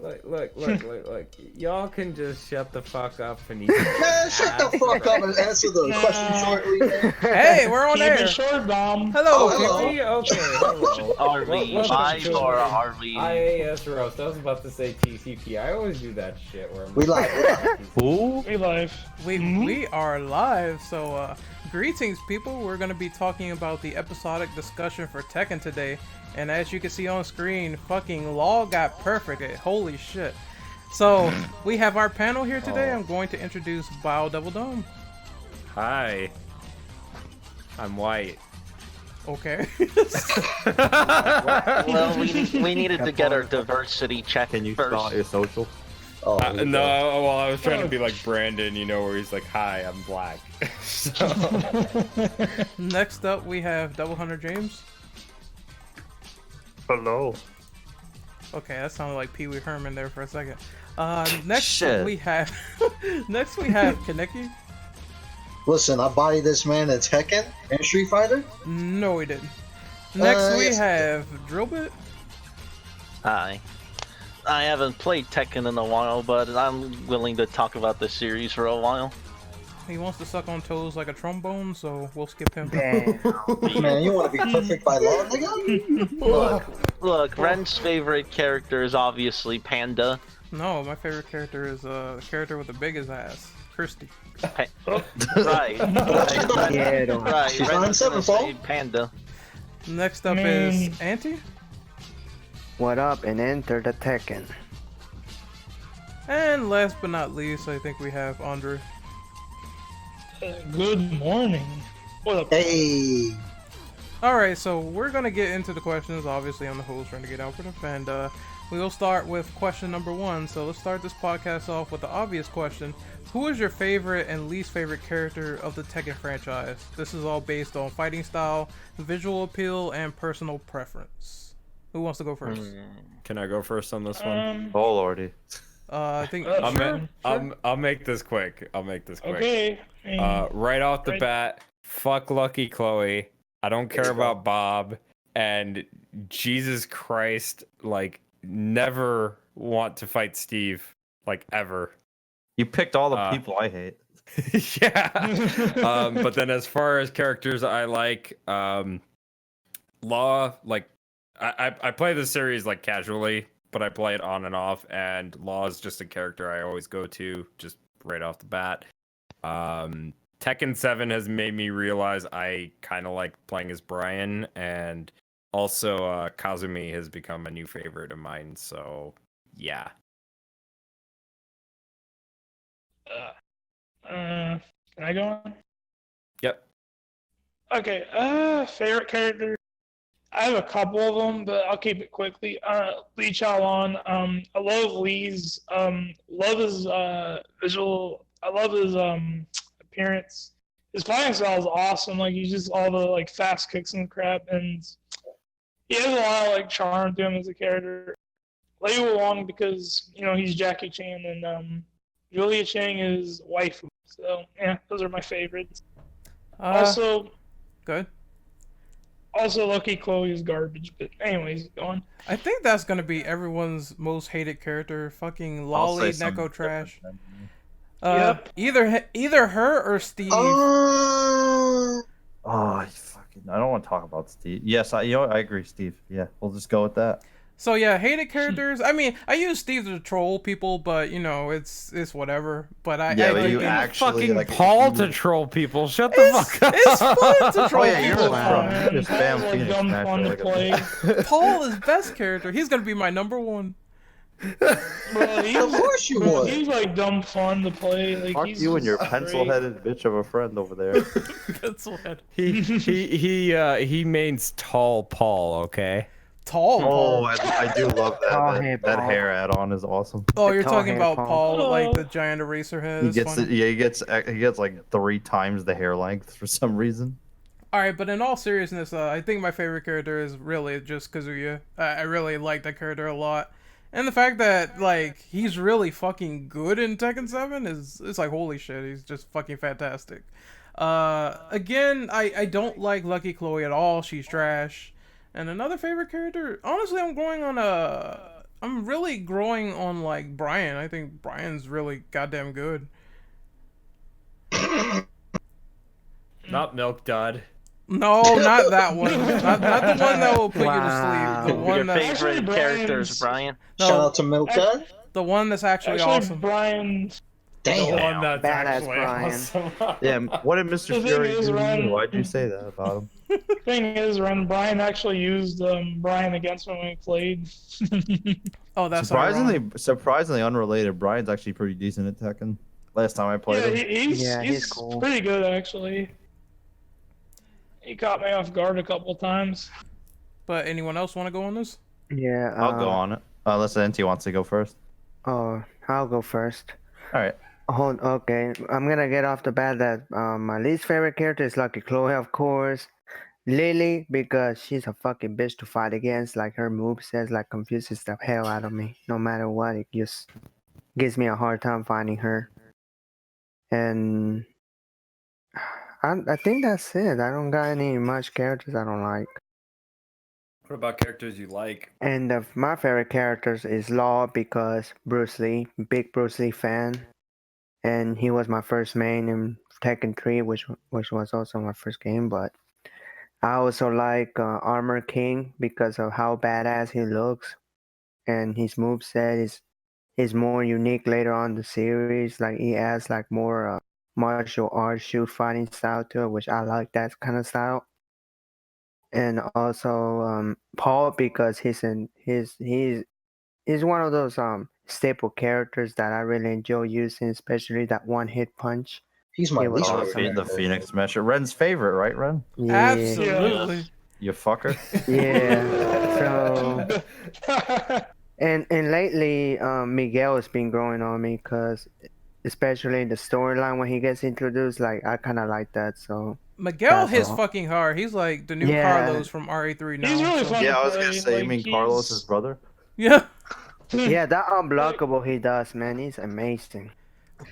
Look. Y'all can just shut the fuck up and eat. Man, shut the fuck up and answer the question shortly, man. Hey, we're on Keep air. it short, Dom. Hello, hello. Pixie. Okay, hello. Are we live or are we? IAS roast. I was about to say TCP. I always do that shit where I'm We live. Who? We live. We are live, so greetings people. We're going to be talking about the episodic discussion for Tekken today, and as you can see on screen, fucking Law got perfect. Holy shit. So we have our panel here today. I'm going to introduce Bio Double Dome. Hi. I'm white. Okay. Well, we needed to get our diversity check Can you first. start your social? Oh, No, well, I was trying to be like Brandon, you know, where he's like, "Hi, I'm black." So, Next up we have Double Hunter James. Hello. Okay, that sounded like Pee Wee Herman there for a second. Next Shit. we have Kaneki. Listen, I bodied this man at Tekken and Street Fighter. No, we didn't. Next we yes, have Drillbit. Hi. I haven't played Tekken in a while, but I'm willing to talk about the series for a while. He wants to suck on toes like a trombone, so we'll skip him. Man, you want to be perfect by law, nigga? Look, Ren's favorite character is obviously Panda. No, my favorite character is the character with the biggest ass, Christy. Right. Right. She's Ren on is gonna Sevenfold. say Panda. Next up Man. is Auntie. What up and enter the Tekken. And last but not least, I think we have Andre. Good morning. What up? Hey, Alright, so we're gonna get into the questions, obviously I'm the host, Renegade Operative, and we will start with question number 1. So let's start this podcast off with the obvious question. Who is your favorite and least favorite character of the Tekken franchise? This is all based on fighting style, visual appeal, and personal preference. Who wants to go first? can I go first on this one? Oh lordy. I think Sure. I'll make this quick. Okay. Right off the Right. bat, fuck Lucky Chloe. I don't care about Bob, and Jesus Christ, like, never want to fight Steve, like, ever. You picked all the people I hate. Yeah. But then as far as characters I like, Law, like, I play the series like casually, but I play it on and off, and Law is just a character I always go to just right off the bat. Tekken 7 has made me realize I kind of like playing as Brian, and also Kazumi has become a new favorite of mine, so yeah. Can I go on? Yep. Okay. Favorite character. I have a couple of them, but I'll keep it quickly. Lee Chaolon. I love Lee's. Love his visual. I love his appearance. His fighting style is awesome. Like, he's just all the like fast kicks and crap, and he has a lot of like charm to him as a character. Lei Wulong because he's Jackie Chan, and Julia Chang is waifu. So yeah, those are my favorites. Also, good. Also, Lucky Chloe is garbage, but anyways, go on. I think that's gonna be everyone's most hated character. Fucking I'll Lolly say something Neko Trash. different Yep. Either her or Steve. Oh, you fucking! I don't want to talk about Steve. Yes, I agree, Steve. Yeah, we'll just go with that. So yeah, hated characters. I mean, I use Steve to troll people, but it's whatever. But I Yeah, but think you actually Fucking like Paul to troll people. Shut the it's, fuck up. it's fun to troll Oh, yeah, you're people. allowed. You just spam Paul's like Phoenix dumb Smash fun to like a- play. Paul is best character. He's gonna be my number 1. Bro, of course you would. He's like dumb fun to play. Like, Fuck he's you and your just great. pencil-headed bitch of a friend over there. Pencil head. He means tall Paul, okay? Tall. Oh, I do love that. Oh, that hey, that Paul. hair add-on is awesome. Oh, you're Tall talking hair, about Paul. Paul, like the giant eraser head. He It's gets funny. he gets like 3 times the hair length for some reason. All right, but in all seriousness, I think my favorite character is really just Kazuya. I really like that character a lot, and the fact that like he's really fucking good in Tekken 7 it's like holy shit, he's just fucking fantastic. Again, I don't like Lucky Chloe at all. She's trash. And another favorite character, honestly, I'm going on I'm really growing on like Brian. I think Brian's really goddamn good. Not Milk Dud. No, not that one. Not the one that will put Wow. you to sleep. The one Your that's Actually, favorite characters, Brian? Shout out to Milk Dud. the one that's actually awesome. Brian's. The Damn. one that's Badass actually Brian. awesome. Yeah, what did Mr. The thing Fury is, do? to Ryan- you? Why'd you say that about him? Thing is, Ren, Brian actually used Brian against me when we played. Oh, that's ironic. Surprisingly unrelated. Brian's actually pretty decent at Tekken. Last time I played Yeah, him. he's he's cool. pretty good actually. He caught me off guard a couple times. But anyone else want to go on this? Yeah. I'll go on it. Unless NT wants to go first. Oh, I'll go first. All right. Okay, I'm gonna get off the bat that my least favorite character is Lucky Chloe, of course. Lily, because she's a fucking bitch to fight against. Like her moveset like confuses the hell out of me. No matter what, it just gives me a hard time finding her. And I think that's it. I don't got any much characters I don't like. What about characters you like? And my favorite characters is Law because Bruce Lee, big Bruce Lee fan. And he was my first main in Tekken 3, which was also my first game. But I also like Armor King because of how badass he looks, and his moveset is more unique later on in the series. Like he adds like more martial arts shoot fighting style to it, which I like that kind of style. And also Paul because he's one of those staple characters that I really enjoy using, especially that one hit punch. He's my He was least awesome. favorite. The Phoenix Smasher. Ren's favorite, right, Ren? Yeah. Absolutely. You fucker. Yeah. So and lately Miguel has been growing on me because especially the storyline when he gets introduced, like I kind of like that. So Miguel That's hits all. fucking hard. He's like the new Yeah. Carlos from RE3 now. He's really so- fun. Yeah, I was gonna say, you mean Like, Carlos's brother? Yeah. yeah, that unblockable he does, man, he's amazing.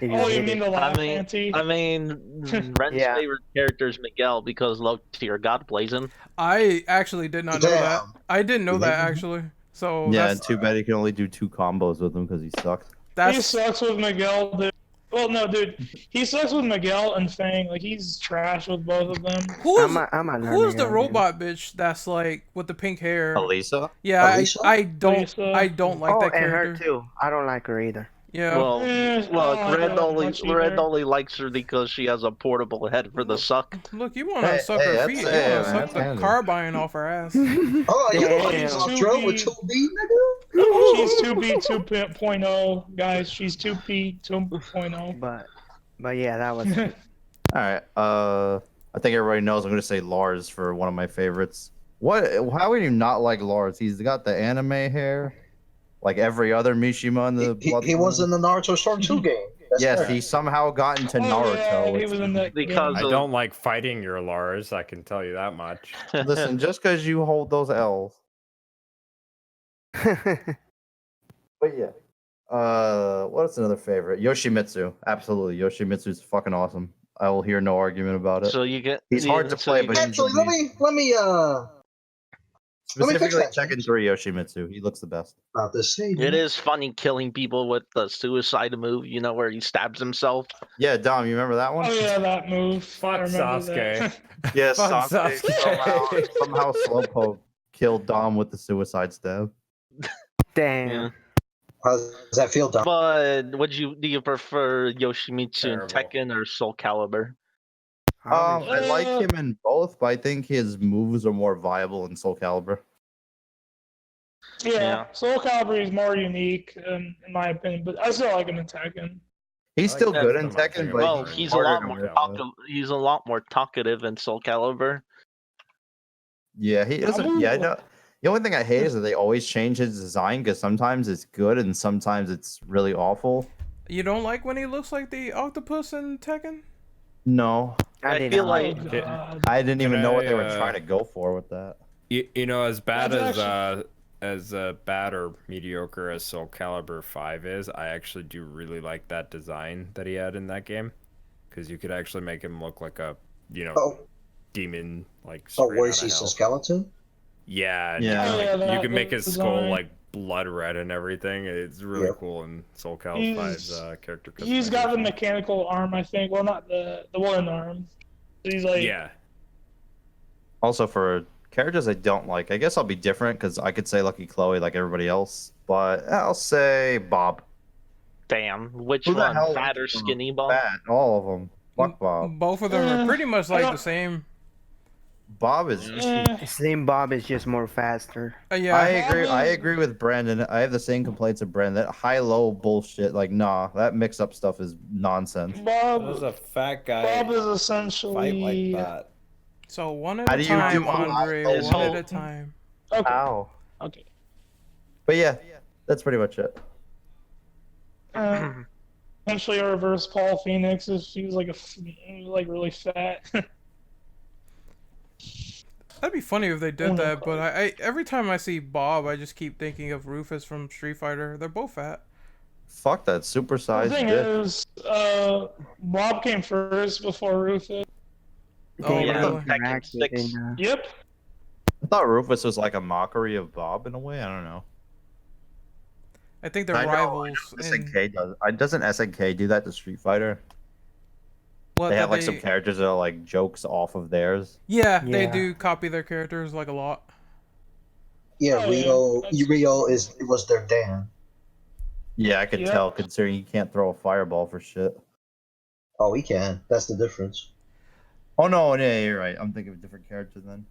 If Oh, you hit mean it. the I laugh mean, ante? Ren's Yeah. favorite character is Miguel because low tier God blazing. I actually did not know that. Damn. I didn't know that Damn. actually. So Yeah, that's and too bad he can only do 2 combos with him because he sucked. He that's sucks with Miguel, dude. Well, no, dude. He sucks with Miguel and Fang. Like, he's trash with both of them. who's I'm a who's the learning robot bitch that's like with the pink hair? Elisa? Yeah, Elisa? I don't Elisa? I don't like Oh, that and her character. too. I don't like her either. Yeah. Well, Eh, look, I don't Red like only much Red either. only likes her because she has a portable head for the suck. Look, you want to Hey, suck hey, her that's- feet. You hey, want to man, suck the that's carbine off her ass. Oh, you Damn. fucking off drill with 2B, nigga? She's 2B 2.0, guys. She's 2P 2.0. But yeah, that was it. Alright, I think everybody knows I'm gonna say Lars for one of my favorites. How would you not like Lars? He's got the anime hair, like every other Mishima in the He was in the Naruto Storm 2 game. That's Yes, correct. he somehow got into Oh, Naruto. yeah, he which- was in that Because I of- don't like fighting your Lars, I can tell you that much. Listen, just because you hold those L's. But yeah. What's another favorite? Yoshimitsu. Absolutely. Yoshimitsu's fucking awesome. I will hear no argument about it. So you get He's hard to so play, you but get- he's Actually, let me let me fix Specifically that. Tekken 3 Yoshimitsu. He looks the best. about this save. it is funny killing people with the suicide move. You know where he stabs himself. Yeah, Dom, you remember that one? Oh yeah, that move. Fuck I remember Sasuke. that. Yeah, Fuck Sasuke Sasuke. somehow Slowpoke killed Dom with the suicide stab. Damn. Yeah. How does that feel, Dom? But do you prefer Yoshimitsu in Terrible. Tekken or Soul Calibur? I like him in both, but I think his moves are more viable in Soul Calibur. Yeah, Yeah. Soul Calibur is more unique, in my opinion, but I still like him in Tekken. He's like still that good in so much. Tekken, but Well, he's he's a harder lot to more work with. he's a lot more talkative in Soul Calibur. Yeah, he isn't. Yeah, I know. The only thing I hate is that they always change his design because sometimes it's good and sometimes it's really awful. You don't like when he looks like the octopus in Tekken? No, I did feel not. like- Oh, Okay. God. I didn't even Can know what they were I, trying to go for with that. You know, as bad That's as bad or mediocre as Soul Calibur 5 is, I actually do really like that design that he had in that game, because you could actually make him look like a, Oh, demon, like oh, straight where outta is he? hell. a skeleton? Yeah, and Yeah. you can, Yeah, you that can make his skull design. like blood red and everything. It's really cool in Soul Calibur 5's character customization. He's got the mechanical arm, I think. Well, not the one arm. He's like Yeah. Also, for characters I don't like, I guess I'll be different because I could say Lucky Chloe like everybody else, but I'll say Bob. Damn, which Who the one? hell Fat or likes skinny Bob? Fat, all of them. Fuck Bob. Both of them are pretty much I like don't- the same. Bob is. Slim Bob is just more faster. Yeah. I agree with Brandon. I have the same complaints of Brandon. That high-low bullshit, like, nah, that mix-up stuff is nonsense. That was Bob a fat guy is fight essentially like that. So one at How a do you time, do Andre. high-low? One at a time. okay. Ow. Okay. But yeah, that's pretty much it. Essentially, a reverse Paul Phoenix if he was like really fat. That'd be funny if they did that, but I every time I see Bob, I just keep thinking of Rufus from Street Fighter. They're both fat. Fuck that The supersized thing dick. is, Bob came first before Rufus. Oh, They yeah, really? Tekken interacted 6. in, Yep. I thought Rufus was like a mockery of Bob in a way. I don't know. I think they're I know rivals. and SNK does. Doesn't SNK do that to Street Fighter? what They that have like some characters that are like jokes off of theirs. Yeah, they Yeah. do copy their characters like a lot. Yeah, Oh, yeah. Rio was their Dan. Yeah, I could Yeah. tell considering you can't throw a fireball for shit. Oh, he can. That's the difference. Oh no, yeah, you're right. I'm thinking of a different character then.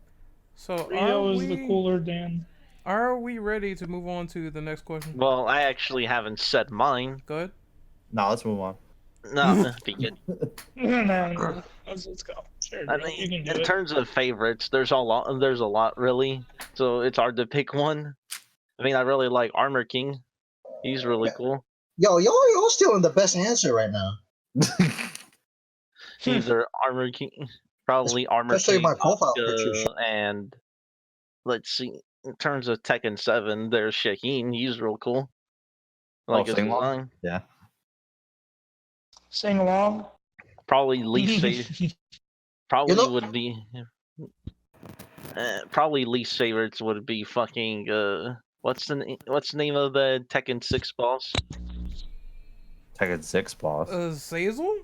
So Rio is the cooler Dan. Are we ready to move on to the next question? Well, I actually haven't said mine. Good. No, let's move on. No, be good. No. Let's go. Sure, I bro, you mean, can do in it. terms of favorites, there's a lot. There's a lot really, so it's hard to pick one. I mean, I really like Armor King. He's really cool. Yo, y'all stealing the best answer right now. Either Armor King, probably Armor Especially King, my profile picture. and let's see. In terms of Tekken 7, there's Shaheen. He's real cool. Like his Sing Long? design. Yeah. Sing along. Probably least favorite. Probably You know- would be. Probably least favorites would be fucking. What's the name of the Tekken 6 boss? Tekken 6 boss. Zazel?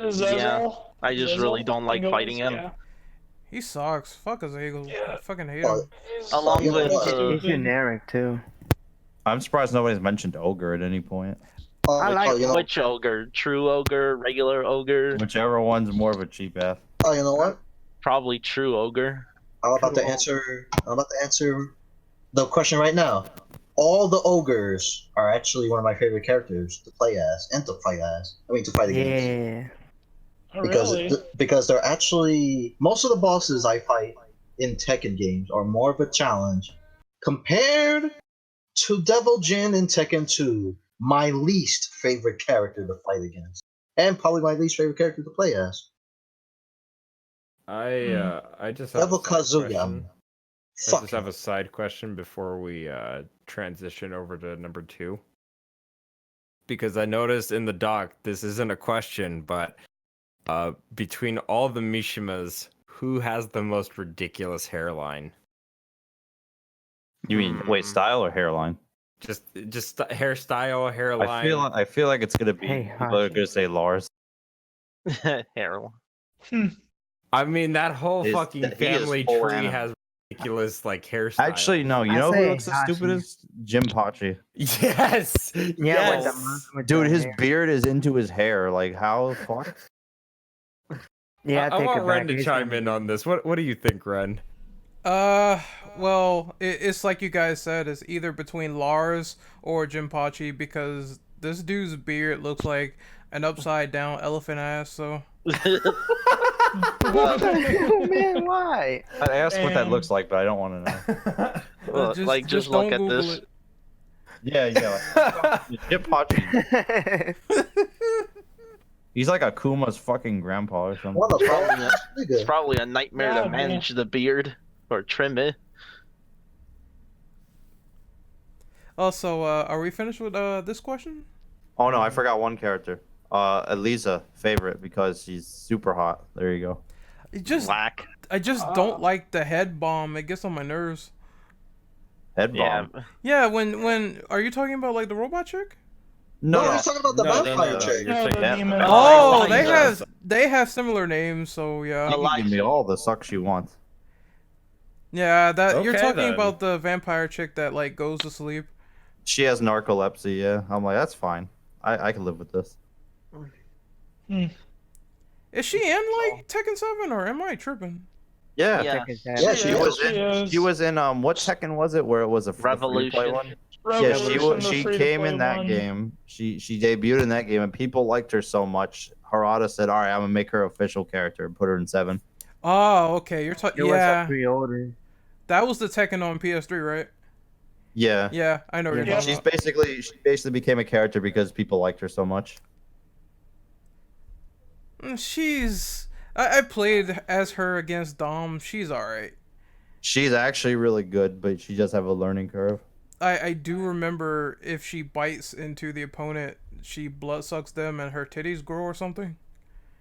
Zezel. I just Zezel, really don't like I think it fighting was, him. yeah. He sucks. Fuck Zazel. Yeah. I fucking hate Oh, him. Along You know with what? He's generic too. I'm surprised nobody's mentioned Ogre at any point. I like you know, which ogre? True ogre, regular ogre, Whichever one's more of a cheap ass. oh, you know what? probably true ogre. I'm about to answer the question right now. All the ogres are actually one of my favorite characters to play as and to fight as. I mean, to fight against. Yeah. Oh, Because really? because they're actually most of the bosses I fight in Tekken games are more of a challenge compared to Devil Jin in Tekken 2. My least favorite character to fight against, and probably my least favorite character to play as. I just have Devil a side Kazuya. question. I Fuck. just have a side question before we transition over to number 2. Because I noticed in the doc, this isn't a question, but between all the Mishimas, who has the most ridiculous hairline? You mean wait, style or hairline? Just hairstyle, hairline. I feel like it's gonna be Hey, people are Hashi. gonna say Lars. Harold. I mean, that whole His- fucking he is family full tree anime. has ridiculous like hairstyle. Actually, no. You I know who say looks the Hashi. stupidest? Jim Pachi. yes, Yeah, yes. with Dude, the his hair. beard is into his hair. Like how the fuck? Yeah, I take want it Ren back. to He's chime gonna in be- on this. What do you think, Ren? Well, it's like you guys said, it's either between Lars or Jinpachi because this dude's beard looks like an upside down elephant ass, so. Oh man, why? I'd ask what that Damn. looks like, but I don't want to know. Well, like, just look don't at Google this. it. Yeah. Jim Pachi. He's like Akuma's fucking grandpa or something. What the fuck? Probably a- Pretty It's good. probably a nightmare Yeah, to man. manage the beard or trim it. Also, are we finished with this question? Oh no, I forgot one character. Elisa, favorite because she's super hot. There you go. It just Black. I just don't like the head bomb. It gets on my nerves. Head Yeah, bomb. Yeah, when are you talking about like the robot chick? No, he's talking about the vampire no, chick. you're No, the saying- demon. Oh, Eliza. they have similar names, so yeah. She can give me Elijah. all the suck she wants. Yeah, that you're Okay, talking then. about the vampire chick that like goes to sleep. She has narcolepsy, yeah. I'm like, that's fine. I can live with this. Is she in like Tekken 7 or am I tripping? Yeah. Yeah. Yeah, She she was is. in. She was in. What Tekken was it? Where it was a free-to-play Revolution. one? Yeah, Revolution, the she free-to-play came in that one. game. She debuted in that game, and people liked her so much. Harada said, "All right, I'm gonna make her official character and put her in 7." Oh, okay. You're talking. It was a Yeah, pre-order. that was the Tekken on PS3, right? Yeah. Yeah, I know what you're Yeah. talking She about. basically became a character because people liked her so much. I played as her against Dom. She's alright. She's actually really good, but she does have a learning curve. I do remember if she bites into the opponent, she blood sucks them and her titties grow or something.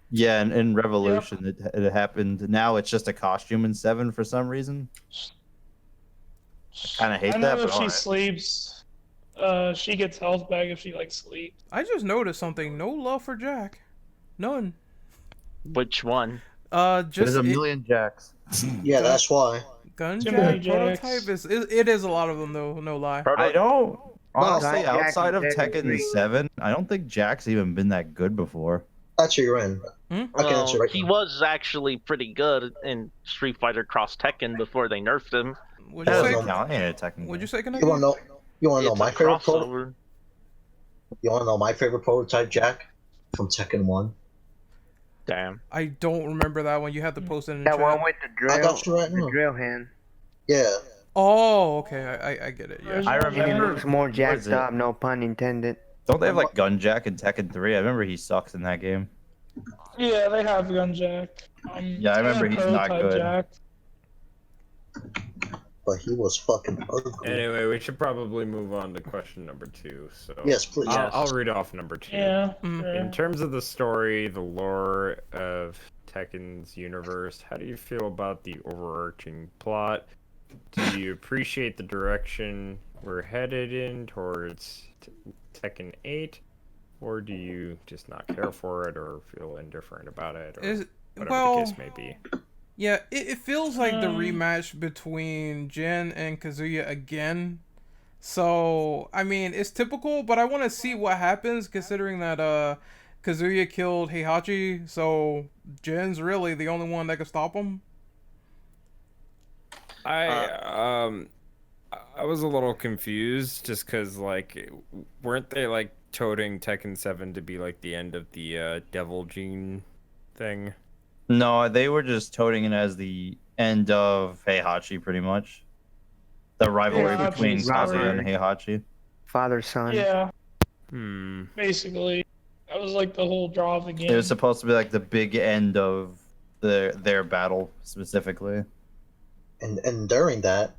Yeah, and in Revolution, it happened. Now it's just a costume in 7 for some reason. Kind of hate I that, know but if she alright. sleeps, she gets health back if she like sleeps. I just noticed something. No love for Jack. None. Which one? There's Just a million Jacks. Yeah, that's why. Gun Too many Jack prototype Jacks. it is a lot of them though. No lie. I don't honestly Jack outside of and Tekken Tekken 3. 7, I don't think Jack's even been that good before. Actually, Ren. I can Well, answer right he now. was actually pretty good in Street Fighter Cross Tekken before they nerfed him. Would That you doesn't say? count. Ain't a Tekken. Would you say? You wanna know? You wanna know It's my a favorite crossover. You wanna know my favorite prototype Jack from Tekken 1? Damn. I don't remember that one. You have to post it in the That chat. one with the drill. I got you right now. The drill hand. Yeah. Oh, okay. I get it. Yeah. I And he remember. looks more is jacked it? up. No pun intended. Don't they have like Gun Jack in Tekken 3? I remember he sucks in that game. Yeah, they have Gun Jack. Yeah, I remember they have he's not Prototype good. Jack. But he was fucking ugly. Anyway, we should probably move on to question number 2. So Yes, please. I'll read off number 2. Yeah. Mm. sure. In terms of the story, the lore of Tekken's universe, how do you feel about the overarching plot? Do you appreciate the direction we're headed in towards Tekken 8? Or do you just not care for it or feel indifferent about it? Or Is whatever well, the case may be. yeah. It feels like the Um, rematch between Jin and Kazuya again. So I mean, it's typical, but I want to see what happens considering that Kazuya killed Heihachi, so Jin's really the only one that can stop him. I was a little confused just because like weren't they like toting Tekken 7 to be like the end of the Devil Gene thing? No, they were just toting it as the end of Heihachi, pretty much. The rivalry Heihachi's between Kazuya and rivalry. Heihachi. Father son. Yeah, Hmm. basically. That was like the whole draw of the game. It was supposed to be like the big end of their battle specifically. And during that,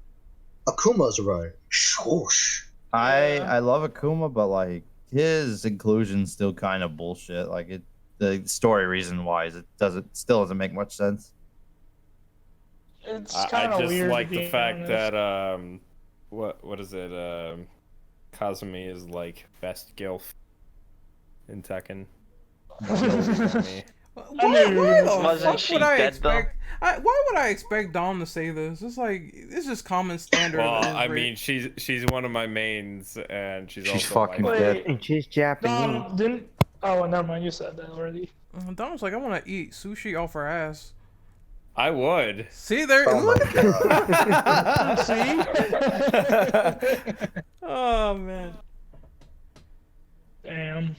Akuma's right. Shoosh. I love Akuma, but like his inclusion's still kind of bullshit. Like the story reason wise, it still doesn't make much sense. It's I kind of just weird. like the being fact honest. that what is it? Kazumi is like best gilf in Tekken. Me. Why the Wasn't fuck she would I dead, though? expect? Why would I expect Dom to say this? It's just common standard. Well, of his I race. mean, she's one of my mains, and she's also fucking like, dead. And she's Japanese. Dom didn't. Oh, never mind. You said that already. Dom's like, I want to eat sushi off her ass. I would. See there? Oh Look my god. See? Oh man. Damn.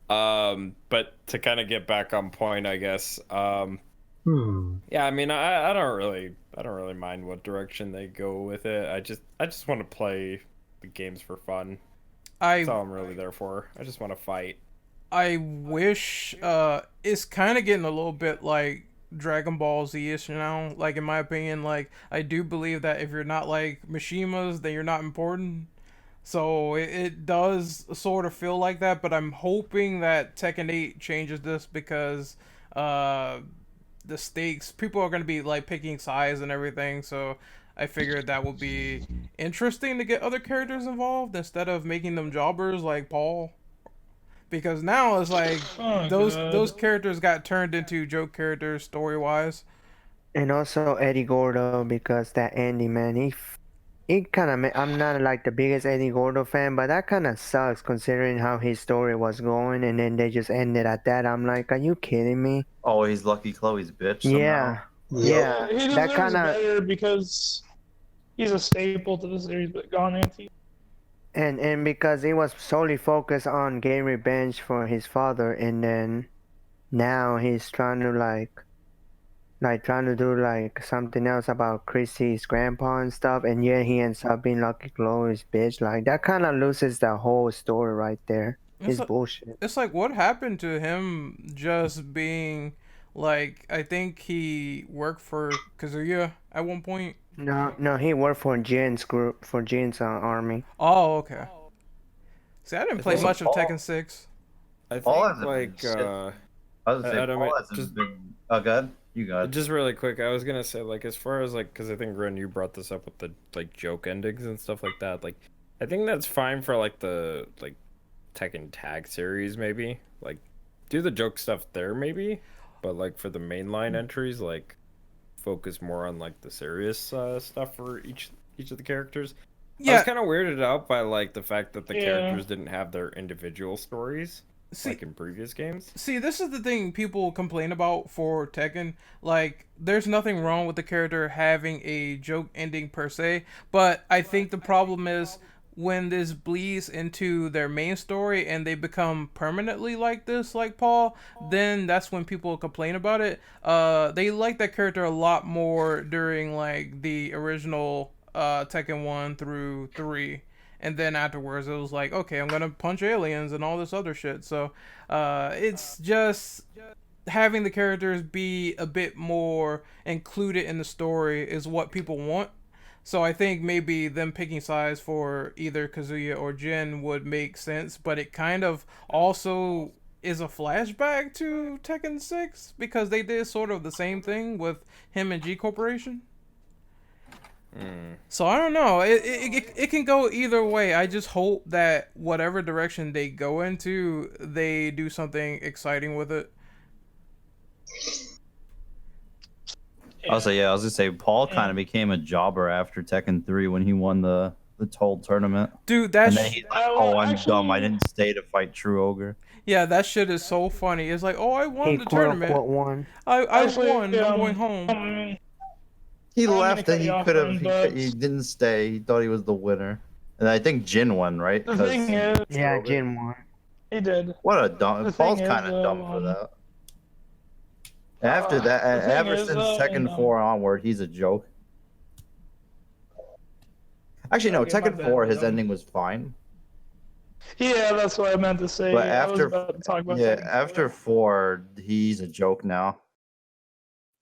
But to kind of get back on point, I guess. Yeah, I mean, I don't really mind what direction they go with it. I just want to play the games for fun. That's all I'm really there for. I just want to fight. I wish it's kind of getting a little bit like Dragon Ball Z-ish now. Like in my opinion, like I do believe that if you're not like Mishimas, then you're not important. So it does sort of feel like that, but I'm hoping that Tekken 8 changes this because the stakes, people are going to be like picking sides and everything, so I figured that would be interesting to get other characters involved instead of making them jobbers like Paul. Because now it's like Oh, those God. characters got turned into joke characters story wise. And also Eddie Gordo, because that Andy, man, he kind of, I'm not like the biggest Eddie Gordo fan, but that kind of sucks considering how his story was going, and then they just ended at that. I'm like, are you kidding me? Oh, he's Lucky Chloe's bitch. Somehow. Yeah, Yep. He that deserves kind of, better because he's a staple to the series, but gone anti. and because he was solely focused on getting revenge for his father, and then now he's trying to trying to do like something else about Chrissy's grandpa and stuff, and yeah, he ends up being Lucky Chloe's bitch. Like that kind of loses the whole story right there. It's bullshit. It's like, what happened to him just being like, I think he worked for Kazuya at one point. No, he worked for Jin's group, for Jin's army. Oh, okay. See, I didn't play think much of Paul- Tekken 6. I Paul think hasn't like been shit. I was gonna say, Adam, Paul hasn't just- been. Oh, good. You got it. just really quick, I was gonna say like as far as like because I think Ren, you brought this up with the like joke endings and stuff like that. Like I think that's fine for like the like Tekken Tag series maybe. Like do the joke stuff there maybe, but like for the mainline entries like focus more on like the serious stuff for each of the characters. I was kind of weirded out by like the fact that the characters didn't have their individual stories like in previous games. See, this is the thing people complain about for Tekken. Like, there's nothing wrong with the character having a joke ending per se, but I think the problem is when this bleeds into their main story and they become permanently like this, like Paul, then that's when people complain about it. They like that character a lot more during like the original Tekken 1 through 3. And then afterwards, it was like, okay, I'm gonna punch aliens and all this other shit. So, it's just having the characters be a bit more included in the story is what people want. So I think maybe them picking sides for either Kazuya or Jin would make sense, but it kind of also is a flashback to Tekken 6 because they did sort of the same thing with him and G Corporation. So I don't know. It can go either way. I just hope that whatever direction they go into, they do something exciting with it. I was gonna say Paul kind of became a jobber after Tekken 3 when he won the whole tournament. Dude, that And then he's like, "Oh, I'm dumb. I didn't stay to fight True Ogre." yeah, that shit is so funny. It's like, oh, I won He the quote tournament. unquote won. I Actually, won. I'm going home. He I'm gonna left cut and he you off, could have. Ren, but- He didn't stay. He thought he was the winner, and I think Jin won, right? The thing is, Yeah, Jin won. he did. What a dumb. The Paul's thing is, kind of dumb for that. After the that, thing ever is, since Tekken 4 onward, he's a joke. Actually, no, Okay, my Tekken bad, 4, his but, ending was fine. Yeah, that's what I meant to say. But I was after, about to talk about yeah, Tekken after 4, he's a joke now.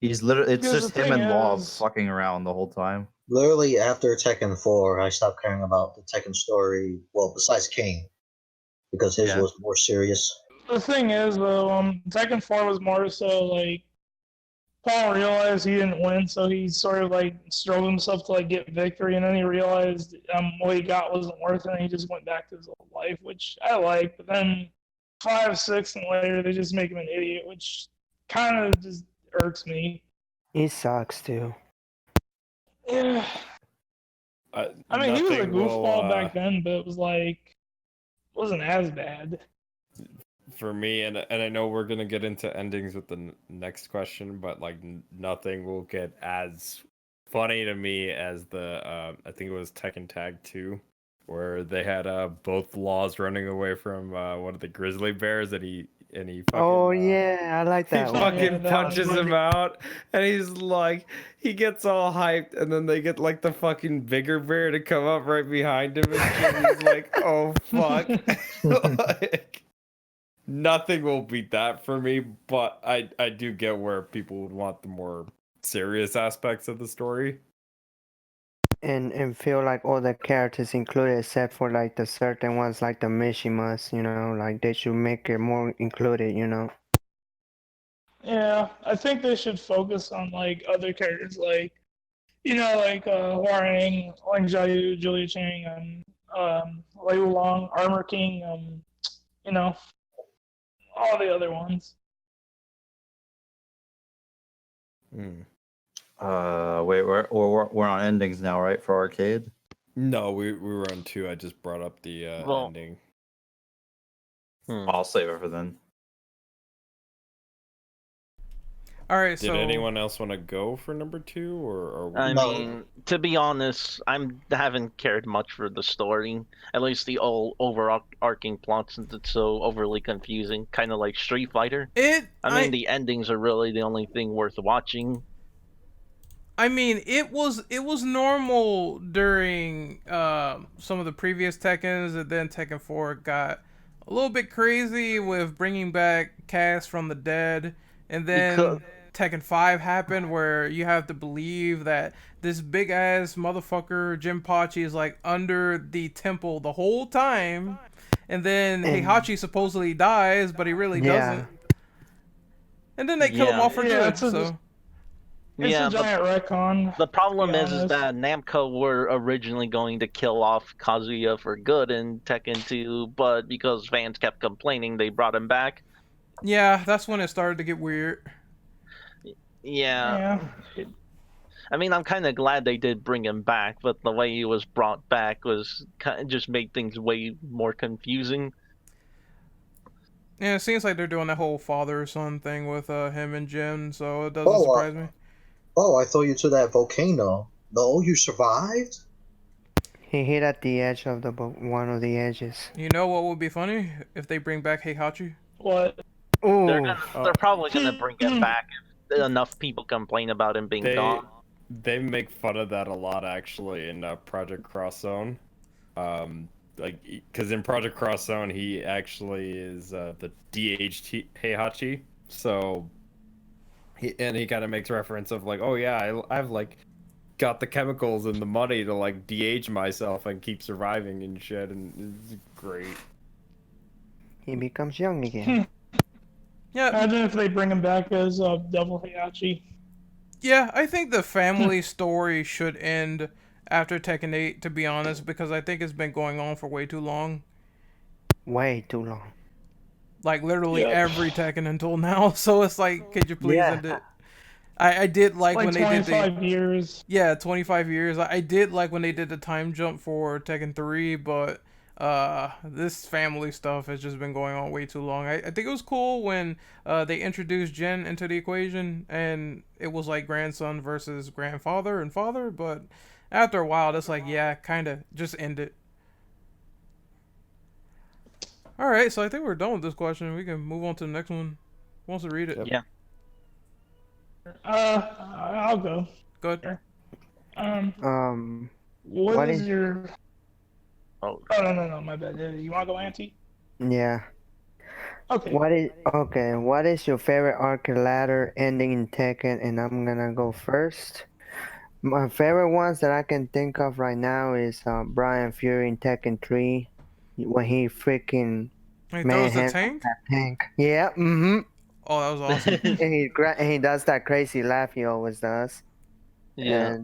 He's literally, it's Because just the him thing and Law is- fucking around the whole time. Literally after Tekken 4, I stopped caring about the Tekken story. Well, besides King, because his Yeah. was more serious. The thing is, though, Tekken 4 was more so like Paul realized he didn't win, so he sort of like strove himself to like get victory, and then he realized what he got wasn't worth it, and he just went back to his old life, which I like. But then 5, 6, and later they just make him an idiot, which kind of just irks me. He sucks too. Yeah, I mean he was a Nothing will, goofball back then, but it was like wasn't as bad. for me, and I know we're gonna get into endings with the next question, but like nothing will get as funny to me as the I think it was Tekken Tag 2, where they had both Laws running away from one of the grizzly bears, and he fucking, Oh yeah, I like he that one. fucking that punches was him out, and he's like, he gets all hyped, and then they get like the fucking bigger bear to come up right behind him, and shit. He's like, oh fuck. Like, nothing will beat that for me, but I do get where people would want the more serious aspects of the story. And feel like all the characters included except for like the certain ones like the Mishimas, like they should make it more included, Yeah, I think they should focus on like other characters like like Huarang, Wang Xiaoyu, Julia Chang, and Lei Wulong, Armor King, all the other ones. Wait, we're on endings now, right? For arcade. No, we were on 2. I just brought up the Well- ending. I'll save it for then. All right, Did so anyone else want to go for number 2, or I No. mean, to be honest, haven't cared much for the story. At least the overarching plot, since it's so overly confusing, kind of like Street Fighter. I mean, the endings are really the only thing worth watching. I mean, it was normal during some of the previous Tekkens, and then Tekken 4 got a little bit crazy with bringing back cast from the dead, and then Tekken 5 happened where you have to believe that this big ass motherfucker Jinpachi is like under the temple the whole time, and then Heihachi supposedly dies, but he really doesn't. And then they kill him off for Yeah, good. So. It's a giant retcon. The problem to be is honest. that Namco were originally going to kill off Kazuya for good in Tekken 2, but because fans kept complaining, they brought him back. Yeah, that's when it started to get weird. Yeah. I mean, I'm kind of glad they did bring him back, but the way he was brought back was just made things way more confusing. Yeah, it seems like they're doing that whole father-son thing with him and Jin, so it doesn't surprise me. Oh, I throw you to that volcano. No, you survived? He hit at the edge of one of the edges. You know what would be funny? If they bring back Heihachi. What? Ooh. They're probably gonna bring him back if enough people complain about him being gone. They make fun of that a lot, actually, in Project Cross Zone. Because in Project Cross Zone, he actually is the DHT Heihachi. So he kind of makes reference of like, oh yeah, I've like got the chemicals and the money to like de-age myself and keep surviving and shit, and it's great. He becomes young again. Yeah, Imagine if they bring him back as Devil Heihachi. yeah, I think the family story should end after Tekken 8, to be honest, because I think it's been going on for way too long. Way too long. Like, literally every Tekken until now, so it's like, could you please end it? I did like when they did 25 years. Yeah, 25 years. I did like when they did the time jump for Tekken 3, but this family stuff has just been going on way too long. I think it was cool when they introduced Jin into the equation, and it was like grandson versus grandfather and father, but after a while, it's like, yeah, kind of, just end it. Alright, so I think we're done with this question. We can move on to the next one. Who wants to read it? Yeah. I'll go. Go ahead. What is is- your... Oh, no, my bad. You want to go, Auntie? Yeah. Okay. What is your favorite arcade ladder ending in Tekken? And I'm gonna go first. My favorite ones that I can think of right now is Brian Fury in Tekken 3 when he freaking He throws the manhandles tank? that tank. Yeah. Mm-hmm. Oh, that was awesome. And he does that crazy laugh he always does. yeah.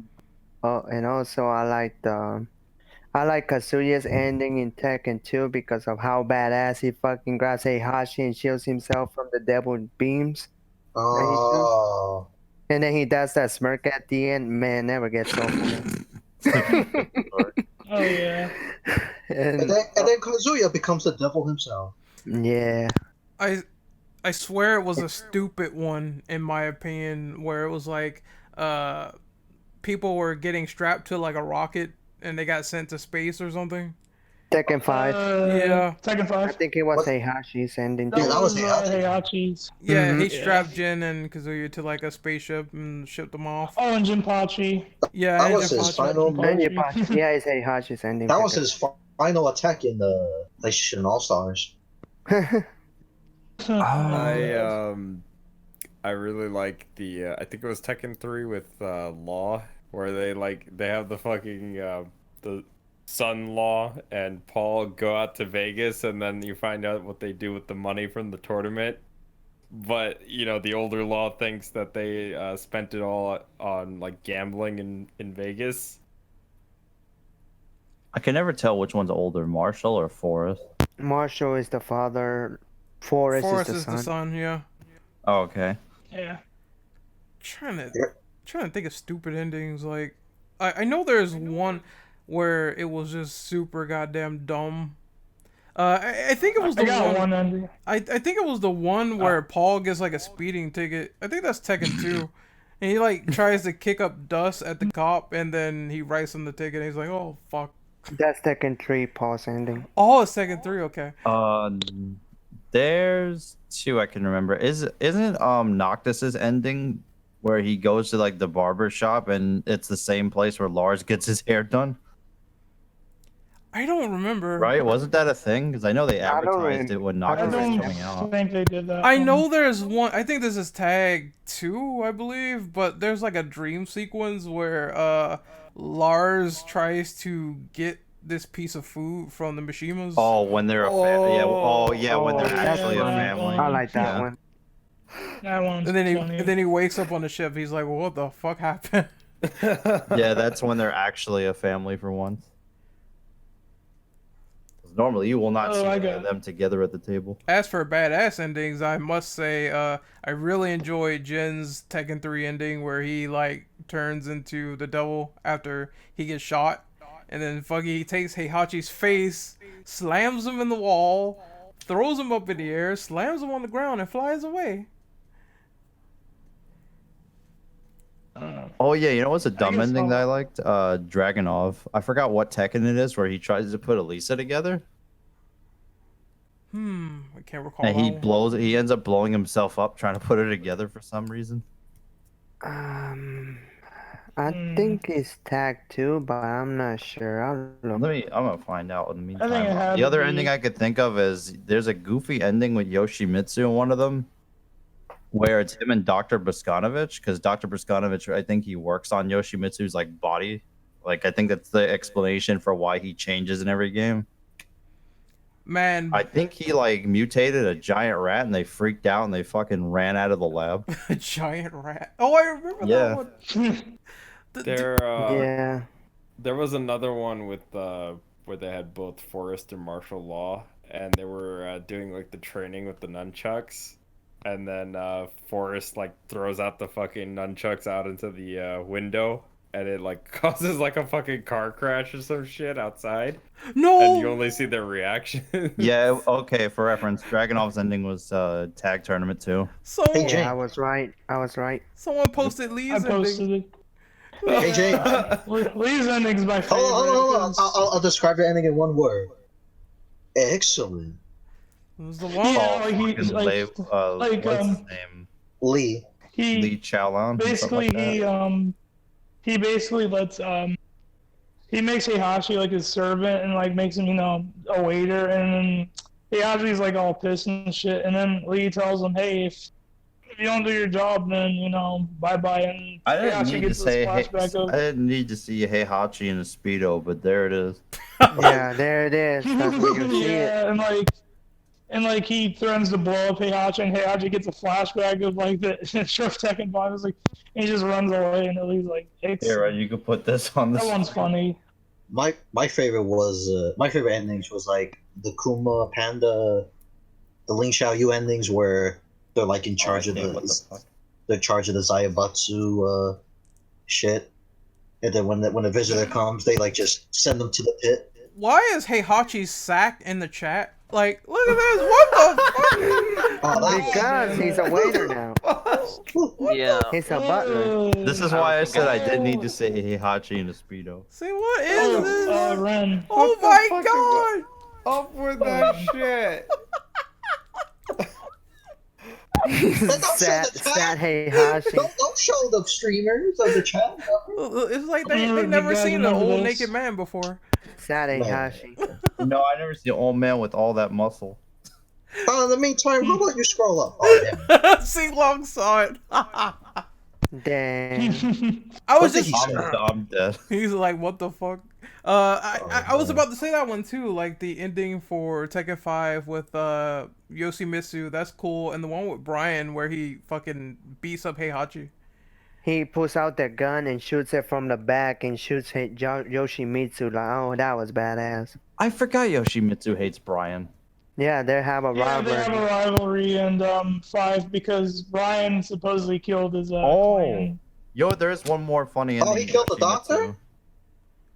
And also I like Kazuya's ending in Tekken 2 because of how badass he fucking grabs Heihachi and shields himself from the devil beams. Oh. And then he does that smirk at the end. Man, never gets old. Oh, yeah. And then Kazuya becomes the devil himself. Yeah. I swear it was a stupid one, in my opinion, where it was like people were getting strapped to like a rocket and they got sent to space or something. Tekken 5. Yeah. Tekken 5. I think it was What? Heihachi's ending. Yeah, that was Heihachi's. Yeah, Mhm. he strapped Jin and Kazuya to like a spaceship and shipped them off. Oh, and Jinpachi. Yeah, That and was his Jinpachi. final. Yeah, it's Heihachi's ending. That was his final attack in the PlayStation All Stars. I really like the I think it was Tekken 3 with Law, where they have the fucking the son Law and Paul go out to Vegas, and then you find out what they do with the money from the tournament. but you know, the older Law thinks that they spent it all on like gambling in Vegas. I can never tell which one's older, Marshall or Forrest. Marshall is the father. Forrest is the son. Yeah. Oh, okay. Yeah. Trying to think of stupid endings. Like, I know there's one where it was just super goddamn dumb. I think it was the one. ending. I think it was the one where Paul gets like a speeding ticket. I think that's Tekken 2. And he like tries to kick up dust at the cop, and then he writes him the ticket. And he's like, "Oh fuck." That's Tekken 3, Paul's ending. Oh, it's Tekken 3. Okay. There's two I can remember. Isn't Noctis's ending where he goes to like the barber shop and it's the same place where Lars gets his hair done? I don't remember. Right? Wasn't that a thing? Because I know they I don't advertised it when I Noctis was don't coming out. think they did that. I know there's one. I think this is tag 2, I believe. But there's like a dream sequence where Lars tries to get this piece of food from the Mishimas. Oh, when they're a family. Yeah. Oh, yeah. When they're that's actually a fun. family. I like that Yeah. one. That one's And then funny. he wakes up on the ship. He's like, well, "What the fuck happened?" Yeah, that's when they're actually a family for once. 'Cause normally you will not see I any got of it. them together at the table. As for badass endings, I must say, I really enjoyed Jin's Tekken 3 ending where he like turns into the devil after he gets shot, and then he takes Heihachi's face, slams him in the wall, throws him up in the air, slams him on the ground, and flies away. Oh yeah, you know what's a dumb guess ending I'll- that I liked? Dragonov. I forgot what Tekken it is where he tries to put Elisa together I can't recall. and that one. he ends up blowing himself up trying to put her together for some reason. I think it's tag 2, but I'm not sure. I'll look. I'm gonna find out in the I think it meantime. had The to other be- ending I could think of is there's a goofy ending with Yoshimitsu in one of them where it's him and Dr. Boskanovich, because Dr. Boskanovich, I think he works on Yoshimitsu's like body. Like I think that's the explanation for why he changes in every game. Man, I think he like mutated a giant rat and they freaked out and they fucking ran out of the lab. a giant rat. Oh, I remember Yeah. that one. Yeah. There was another one with where they had both Forrest and Martial Law, and they were doing like the training with the nunchucks, and then Forrest like throws out the fucking nunchucks out into the window, and it like causes like a fucking car crash or some shit outside, No. and you only see their reaction. Yeah, okay, for reference, Dragonov's ending was tag tournament too. Someone, Hey, Jay. Yeah, I was right. someone posted Lee's I ending. posted it. Hey Jay, Lee's ending's my favorite. hold on. 'cause- I'll describe the ending in one word. Excellent. It was the one. Yeah, like he- Fucking like- Lev- like, what's his name? Lee. He Lee Chaolan. basically he basically lets he makes Heihachi like his servant and like makes him a waiter, and then Heihachi's like all pissed and shit, and then Lee tells him, hey, if you don't do your job, then bye bye. And I didn't Heihachi need to gets say this flashback of I didn't need to see Heihachi in a speedo, but there it is. Yeah, there it is. That's where you see it. yeah, and like he threatens to blow up Heihachi, and Heihachi gets a flashback of like the short Tekken 5. It's like he just runs away, and Lee's like, Here, right, you could put this on the that one's funny. My favorite was my favorite endings was like the Kuma Panda, the Ling Xiaoyu endings where they're like in charge of what the the fuck? they're in charge of the Zaibatsu shit, and then when the visitor comes, they like just send them to the pit. Why is Heihachi's sack in the chat? Like, look at this. What the fuck? Oh, that- Because he's a waiter now. Yeah. He's a butler. This is why I said I didn't need to say Heihachi in a speedo. See, what is this? Ren. Oh my god! Up with that shit. Sad Heihachi. Don't show the streamers of the chat. It's like they You never guys seen an remember old this? naked man before. Sad Heihachi. No, I never see an old man with all that muscle. In the meantime, how about you scroll up? Oh, damn. See, Long saw it. Damn. I was What did just. he say? I'm dead. He's like, what the fuck? I was about to say that one too. Like the ending for Tekken 5 with Yoshimitsu, that's cool, and the one with Brian where he fucking beats up Heihachi. He pulls out the gun and shoots it from the back and shoots Yoshimitsu. Like, oh, that was badass. I forgot Yoshimitsu hates Brian. Yeah, they have a Yeah, they have a rivalry in 5 because Brian supposedly killed his clan. Yo, there is one more funny ending. Oh, he killed the doctor?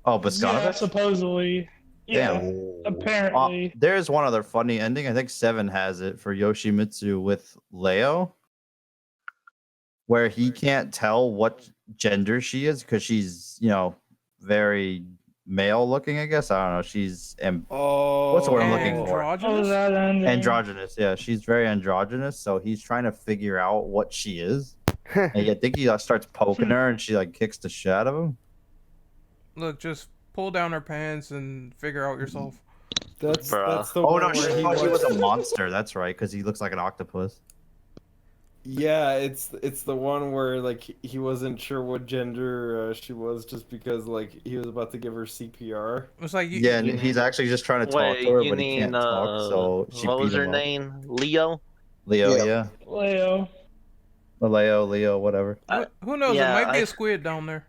Oh, Boscanovich? Yeah, supposedly. Yeah, Damn. apparently. There's one other funny ending. I think 7 has it for Yoshimitsu with Leo, where he can't tell what gender she is because she's, very male looking, I guess. I don't know. She's what's the word I'm looking for? Androgynous. Yeah, she's very androgynous. So he's trying to figure out what she is. And I think he starts poking her, and she like kicks the shit out of him. Look, just pull down her pants and figure out yourself. That's the Oh one no, she where thought he was a monster. That's right, because he looks like an octopus. Yeah, it's the one where like he wasn't sure what gender she was just because like he was about to give her CPR. It's like and he's actually just trying to talk to her, but he can't talk. So she what beat was her him up. name? Leo. Leo, Yeah. Leo. Leo, whatever. Who knows? yeah, it might be a squid down there.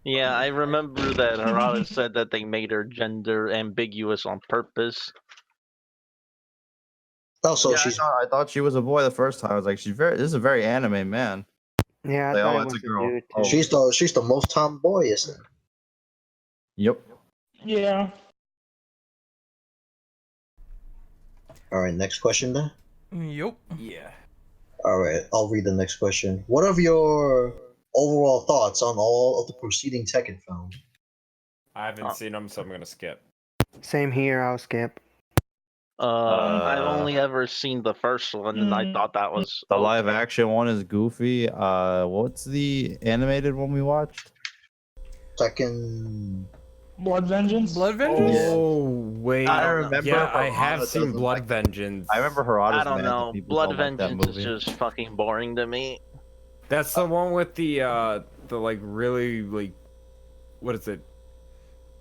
Yeah, I remember that Harada said that they made her gender ambiguous on purpose. Oh, so Yeah, she's I thought she was a boy the first time. I was like, this is a very anime man. Yeah, I Like, thought oh, it it's was a girl. dude, Oh. too. she's the most tomboyish. Yep. Yeah. All right, next question then. Yup. Yeah. All right, I'll read the next question. What are your overall thoughts on all of the preceding Tekken films? I haven't seen them, so I'm gonna skip. Same here, I'll skip. I've only ever seen the first one, and I thought that was The live action one is goofy. What's the animated one we watched? Tekken. Blood Vengeance? Blood Vengeance? Oh wait, I don't know. remember. Yeah, I Harada have seen doesn't Blood like- Vengeance. I remember Harada's I don't mad that know. people Blood don't like that Vengeance is movie. just fucking boring to me. That's the one with the like really like, what is it?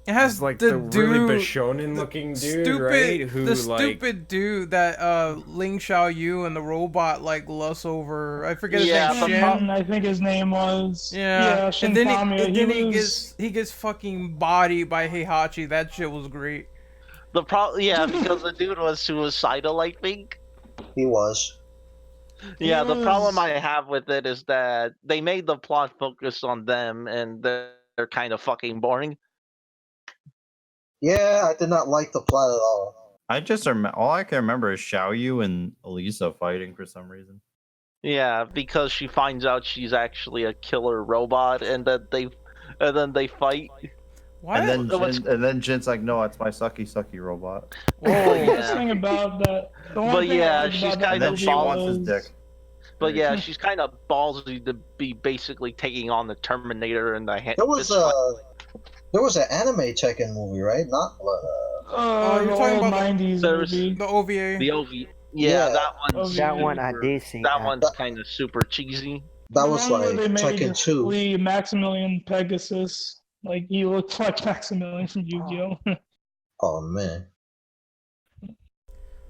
It has It's like the the dude, really Bishonen looking dude, stupid, right? Who the like stupid dude that Ling Xiaoyu and the robot like lusts over. I forget his Yeah, name. the Shin. Shin, I think his name was. Yeah, Shin and then Kamiya. he gets fucking bodied by Heihachi. That shit was great. Because the dude was suicidal, I think. He was. Yeah, the problem was- I have with it is that they made the plot focus on them, and they're kind of fucking boring. Yeah, I did not like the plot at all. I just all I can remember is Xiaoyu and Elisa fighting for some reason. Yeah, because she finds out she's actually a killer robot, and then they fight. What? And That was- then Jin's like, no, it's my sucky robot. Oh, Yeah. the thing about that. The one But thing I yeah, liked she's about that kind And then of movie she wants his was- dick. But yeah, she's kind of ballsy to be basically taking on the Terminator and the There was an anime Tekken movie, right? Not you're the talking old about 90s There's- movie. The OVA. the OV. Yeah. Yeah, that one's That one I super- did see. That one's kind of super cheesy. that The was one where like they made Tekken 2. Lee Maximilian Pegasus. Like, he looked like Maximilian from Yu-Gi-Oh! Oh man.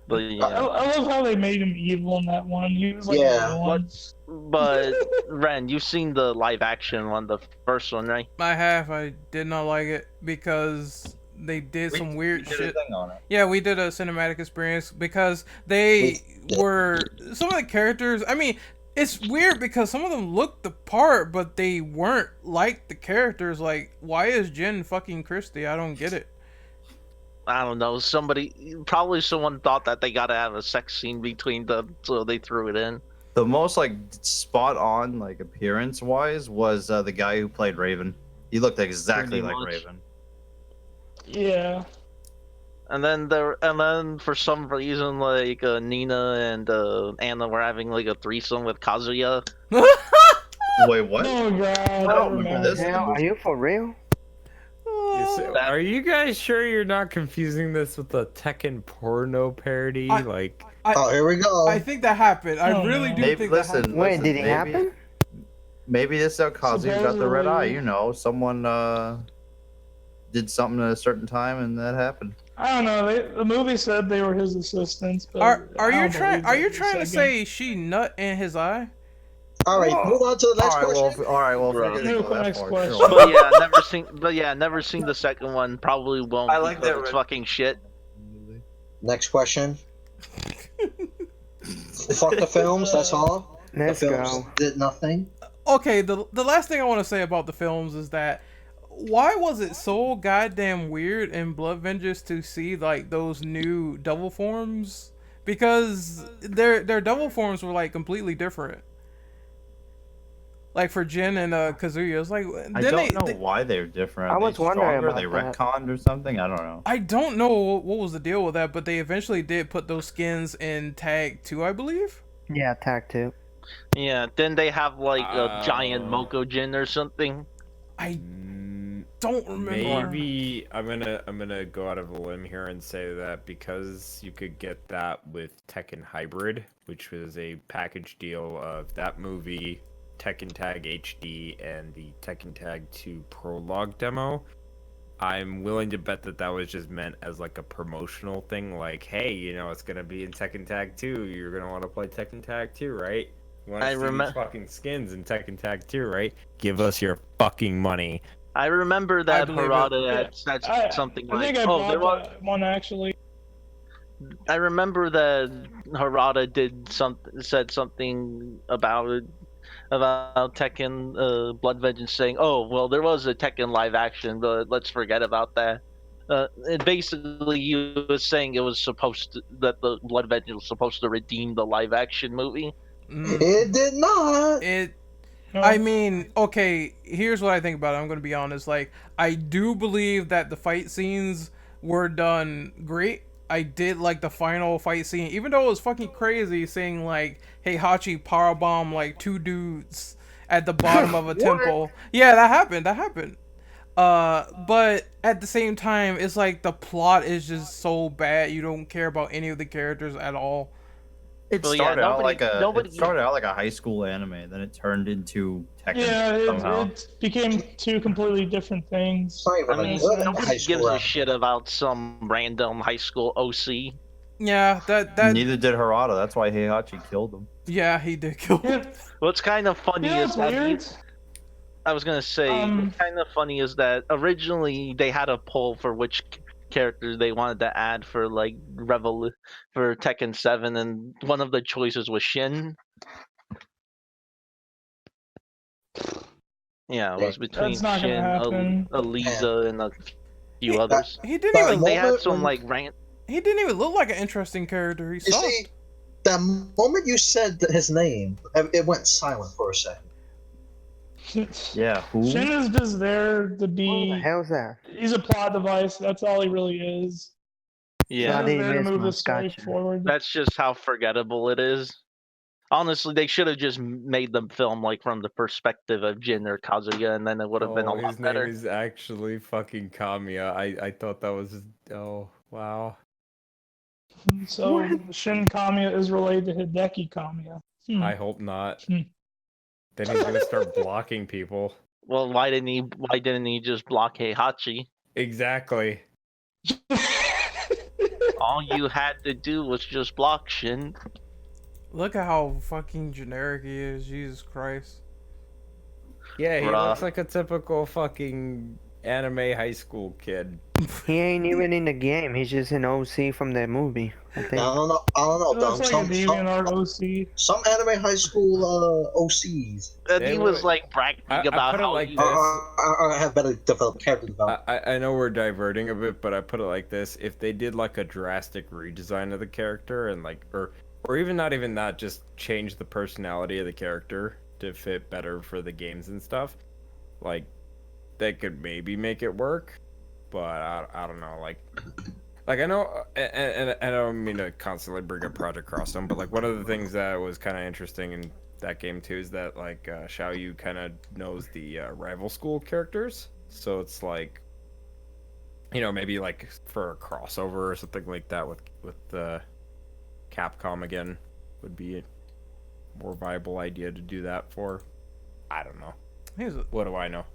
But I yeah, love how they made him evil in that one. He was like Yeah. the one. but Ren, you've seen the live action one, the first one, right? I did not like it because they did some weird shit. Yeah, we did a cinematic experience because they were some of the characters. I mean, it's weird because some of them looked the part, but they weren't like the characters. Like, why is Jin fucking Christy? I don't get it. I don't know. Probably someone thought that they gotta have a sex scene between them, so they threw it in. The most like spot on like appearance wise was the guy who played Raven. He looked exactly Pretty like much. Raven. Yeah. And then for some reason, like Nina and Anna were having like a threesome with Kazuya. Wait, what? Oh god. I don't remember this. Hell, are you for real? Are you guys sure you're not confusing this with the Tekken porno parody? Like, Oh, here we go. I think that happened. I really do Maybe, think listen, that happened. Wait, did it happen? Maybe this is how Kazuya got the red eye. Supposedly. You know, someone did something at a certain time, and that happened. I don't know. The movie said they were his assistants, but Are I you don't trying? believe Are that you for a trying to second. say she nut in his eye? All right, move on to the next question. All right, well, Bro. if you're gonna go that Next far, question. sure. But yeah, never seen the second one. Probably won't. I like because that it's Ren- fucking shit. Next question. Fuck the films. That's all. Let's the films go. did nothing. Okay, the last thing I want to say about the films is that why was it so goddamn weird in Blood Vengeance to see like those new devil forms? Because their devil forms were like completely different. Like for Jin and Kazuya, it's like I don't know why they're different. I Are was they wondering stronger? about They that. retconned or something? I don't know. I don't know what was the deal with that, but they eventually did put those skins in Tag 2, I believe. Yeah, Tag 2. Yeah, then they have like a giant Mokojin or something. I don't remember. Maybe I'm gonna go out of a limb here and say that because you could get that with Tekken Hybrid, which was a package deal of that movie, Tekken Tag HD, and the Tekken Tag 2 prologue demo. I'm willing to bet that that was just meant as like a promotional thing, like, hey, you know, it's gonna be in Tekken Tag 2. You're gonna want to play Tekken Tag 2, right? You want to see these fucking skins in Tekken Tag 2, right? Give us your fucking money. I remember that Harada had said something I like, think I "Oh, bought there was." that one actually. I remember that Harada said something about Tekken Blood Vengeance, saying, "Oh, well, there was a Tekken live action, but let's forget about that." And basically, he was saying it was that the Blood Vengeance was supposed to redeem the live action movie. It did not. I mean, okay, here's what I think about it. I'm going to be honest. Like, I do believe that the fight scenes were done great. I did like the final fight scene, even though it was fucking crazy seeing, like, Heihachi powerbomb, like, 2 dudes at the bottom of a temple. Yeah, that happened. But at the same time, it's like the plot is just so bad, you don't care about any of the characters at all. It started out like a high school anime, then it turned into Tekken. Yeah, it became two completely different things. I mean, nobody gives a shit about some random high school OC. Yeah, that Neither did Harada. That's why Heihachi killed him. Yeah, he did kill him. What's kind of funny is that I was gonna say, what's kind of funny is that originally they had a poll for which character they wanted to add for like for Tekken 7, and one of the choices was Shin. Yeah, it was between Shin, Aliza, and a few others. He didn't even. They had some like rant. He didn't even look like an interesting character. He sucked. See, the moment you said his name, it went silent for a second. Yeah, who? Shin is just there to be. What the hell's that? He's a plot device. That's all he really is. Yeah, He's there to move the story forward. That's just how forgettable it is. Honestly, they should have just made them film like from the perspective of Jin or Kazuya, and then it would have been a lot better. His name is actually fucking Kamiya. I thought that was just, oh wow. So Shin Kamiya is related to Hideki Kamiya. I hope not. Then he's gonna start blocking people. Well, why didn't he just block Heihachi? Exactly. All you had to do was just block Shin. Look at how fucking generic he is. Jesus Christ. Yeah, he looks like a typical fucking anime high school kid. He ain't even in the game. He's just an OC from the movie. I think. I don't know. Looks like a DeviantArt OC. Some anime high school OCs. And he was like bragging about how like he have better developed character development. I know we're diverting a bit, but I put it like this: if they did like a drastic redesign of the character and like, or even not even that, just change the personality of the character to fit better for the games and stuff, like they could maybe make it work. But I don't know, like I know, and I don't mean to constantly bring up Project Crosstone, but like one of the things that was kind of interesting in that game too is that like Xiaoyu kind of knows the rival school characters, so it's like, you know, maybe like for a crossover or something like that with Capcom again would be a more viable idea to do that for. I don't know. What do I know?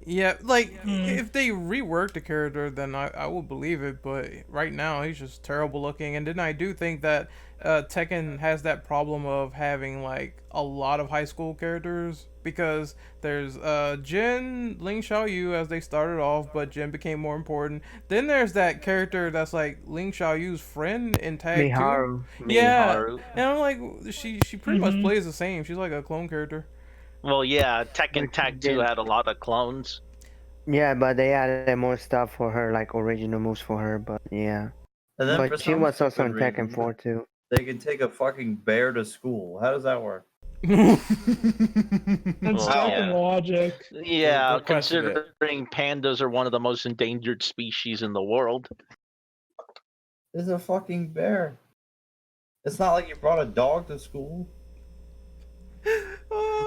Yeah, like if they reworked the character, then I would believe it. But right now, he's just terrible looking. And then I do think that Tekken has that problem of having like a lot of high school characters because there's Jin, Ling Xiaoyu as they started off, but Jin became more important. Then there's that character that's like Ling Xiaoyu's friend in Tag 2. Miharu. Yeah, Miharu. and I'm like, she pretty much plays the same. She's like a clone character. Well, yeah, Tekken Tag 2 had a lot of clones. Yeah, but they added more stuff for her, like original moves for her. But yeah, And then for but she some was also in stupid Tekken reason, 4 too. They can take a fucking bear to school. How does that work? It's Wow. Tekken logic. Yeah, Don't question it. considering pandas are one of the most endangered species in the world. It's a fucking bear. It's not like you brought a dog to school.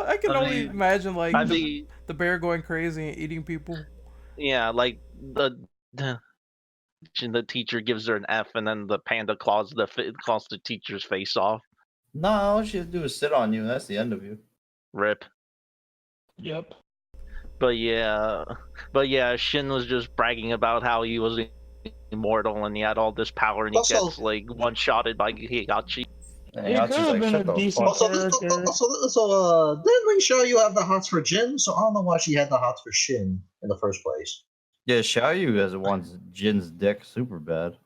I can I only mean- imagine like I mean, the bear going crazy and eating people. yeah, like the teacher gives her an F, and then the panda claws the teacher's face off. No, all she has to do is sit on you, and that's the end of you. Rip. Yep. But yeah, Shin was just bragging about how he was immortal and he had all this power, and he Also- gets like one-shotted by Higachi. And He Yachi's could have like, been shut a the decent fuck up. Also, character. didn't Ling Xiaoyu have the hots for Jin? So I don't know why she had the hots for Shin in the first place. Yeah, Xiaoyu has wants Jin's dick super bad.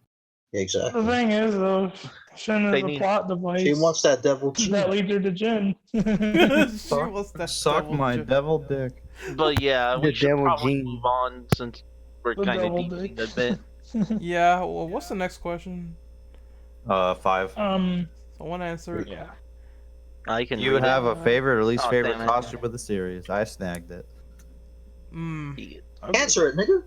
Yeah, exactly. The thing is, though, Shin They is a need- plot device She wants that devil that cheat. leads her to Jin. She wants that Suck devil my shit. devil dick. But yeah, The we should devil probably gene. move on since we're The kind of devil deeping dick. a bit. Yeah. Well, what's the next question? 5. Someone answer it. Yeah. I can. You read it. have a favorite or least Oh, favorite damn it. costume of the series? I snagged it. Answer it, nigga.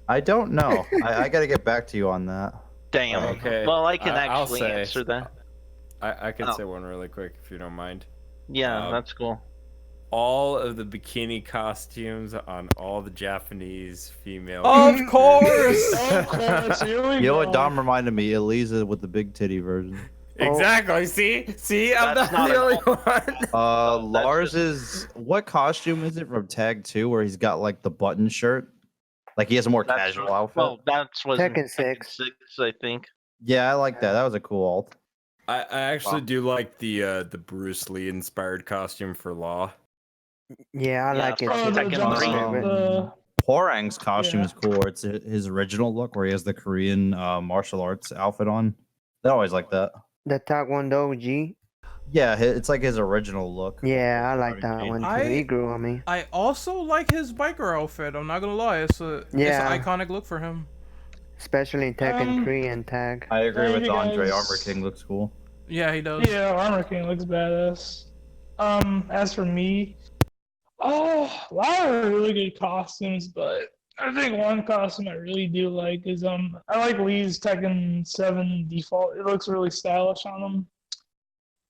I don't know. I gotta get back to you on that. Damn. Okay. Well, I can I'll actually say- answer that. I can Oh. say one really quick if you don't mind. Yeah, Um, that's cool. All of the bikini costumes on all the Japanese female. Of characters. course. Of course, here we You know go. what Dom reminded me? Elisa with the big titty version. Exactly. See, I'm That's not not the an- only one. Lars is what costume is it from Tag 2 where he's got like the button shirt? Like he has a more That's casual what- outfit. Well, that's was in Tekken 6. 6, I think. Yeah, I like that. That was a cool alt. I actually do like the Bruce Lee inspired costume for Law. Yeah, I Yeah, like it Oh, too. the Tekken jump three. suit, the- Porang's costume Yeah. is cool. Where it's his original look where he has the Korean martial arts outfit on. I always like that. The Taekwondo G. Yeah, it's like his original look. Yeah, I like that one too. I- He grew on me. I also like his biker outfit. I'm not gonna lie. It's an Yeah. iconic look for him. Especially in Tekken Um, 3 and Tag. I agree Thank with you, Andre. guys. Armor King looks cool. Yeah, he does. Yeah, Armor King looks badass. As for me, a lot of really good costumes, but I think one costume I really do like is I like Lee's Tekken 7 default. It looks really stylish on him.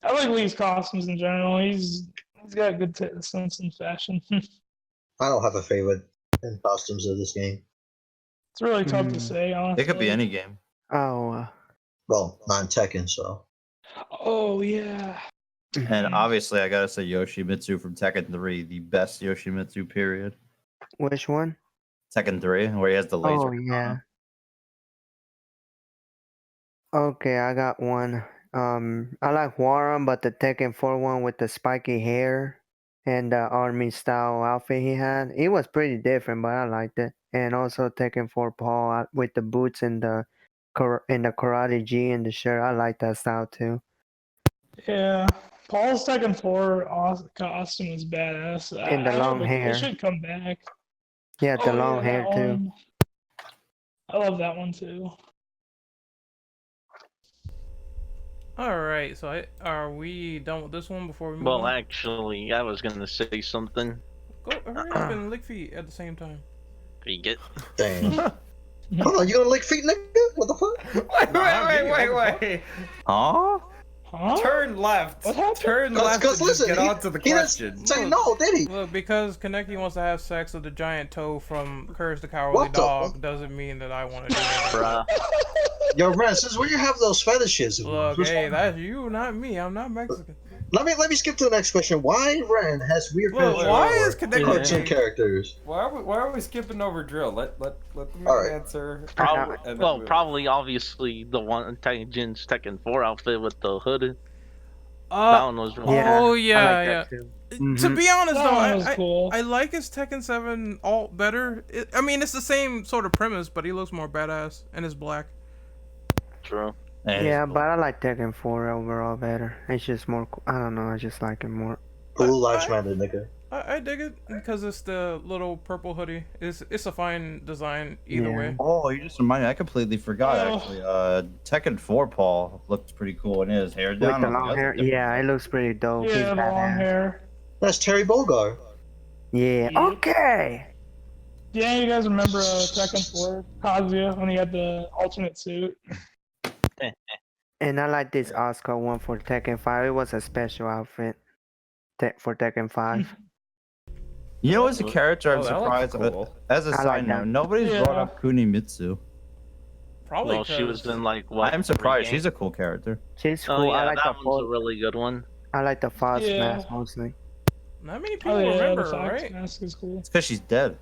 I like Lee's costumes in general. He's got good sense in fashion. I don't have a favorite in costumes of this game. It's really tough to Mm. say, honestly. It could be any game. Oh, Well, not in Tekken, so. Oh yeah. And obviously, I gotta say Yoshimitsu from Tekken 3, the best Yoshimitsu period. which one? Tekken 3, where he has the laser. Oh, yeah. Okay, I got one. I like Warren, but the Tekken 4 one with the spiky hair and the army style outfit he had, it was pretty different, but I liked it. And also Tekken 4 Paul with the boots and the karate G and the shirt, I like that style too. Yeah. Paul's Tekken 4 costume is badass. And the I long hope hair. It should come back. Yeah, the Oh, long yeah, hair that too. one. I love that one too. All right. So are we done with this one before we move Well, on? actually, I was gonna say something. Go hurry up and lick feet at the same time. Read it. Dang. Hold on, you gonna lick feet, nigga? What the fuck? Wait. Huh? Huh? Turn left. What happened? Turn Cause, left. cause and just listen, get on to the he question. didn't say no, did he? Look, because Kaneki wants to have sex with the giant toe from Courage the Cowardly What the Dog fuck? doesn't mean that I want to do it. Bruh. Yo, Ren, since when you have those fetishes? Look, hey, that's you, not me. I'm not Mexican. Let me skip to the next question. Why Ren has weird Well, feelings why for is connected? cartoon characters? Why are we skipping over Drill? Let the man Alright. answer. Probably, and then well, we'll- probably obviously the one Jin's Tekken 4 outfit with the hood. That one was really Yeah, Oh I yeah, like yeah. that too. To Mhm. be honest That though, one was I cool. like his Tekken 7 alt better. I mean, it's the same sort of premise, but he looks more badass and is black. true. And Yeah, but I like Tekken 4 overall better. It's just more. I don't know. I just like it more. Blue Lives Matter, nigga. I dig it because it's the little purple hoodie. It's a fine design either Yeah. way. Oh, you just reminded me. I completely forgot. Oh. Actually, Tekken 4 Paul looked pretty cool and his hair With down. the I was like, long that's a hair. different Yeah, look. it looks pretty dope. He's Yeah, the long badass. hair. That's Terry Bogard. Yeah. Yeah. Okay. Yeah, you guys remember Tekken 4, Kazuya, when he had the alternate suit? And I like this Oscar one for Tekken 5. It was a special outfit for Tekken 5. You know, as a character, I'm Oh, that looks surprised. cool. As a I side like note, that. nobody's Yeah. brought up Kunimitsu. Probably Well, she was 'cause- in like what? I'm 3 surprised. games? She's a cool character. She's cool. Oh yeah, I like the that one's a Fox. really good one. I like the Fox Yeah. mask mostly. Not many people Oh yeah, remember, the Fox right? mask is cool. It's because she's dead.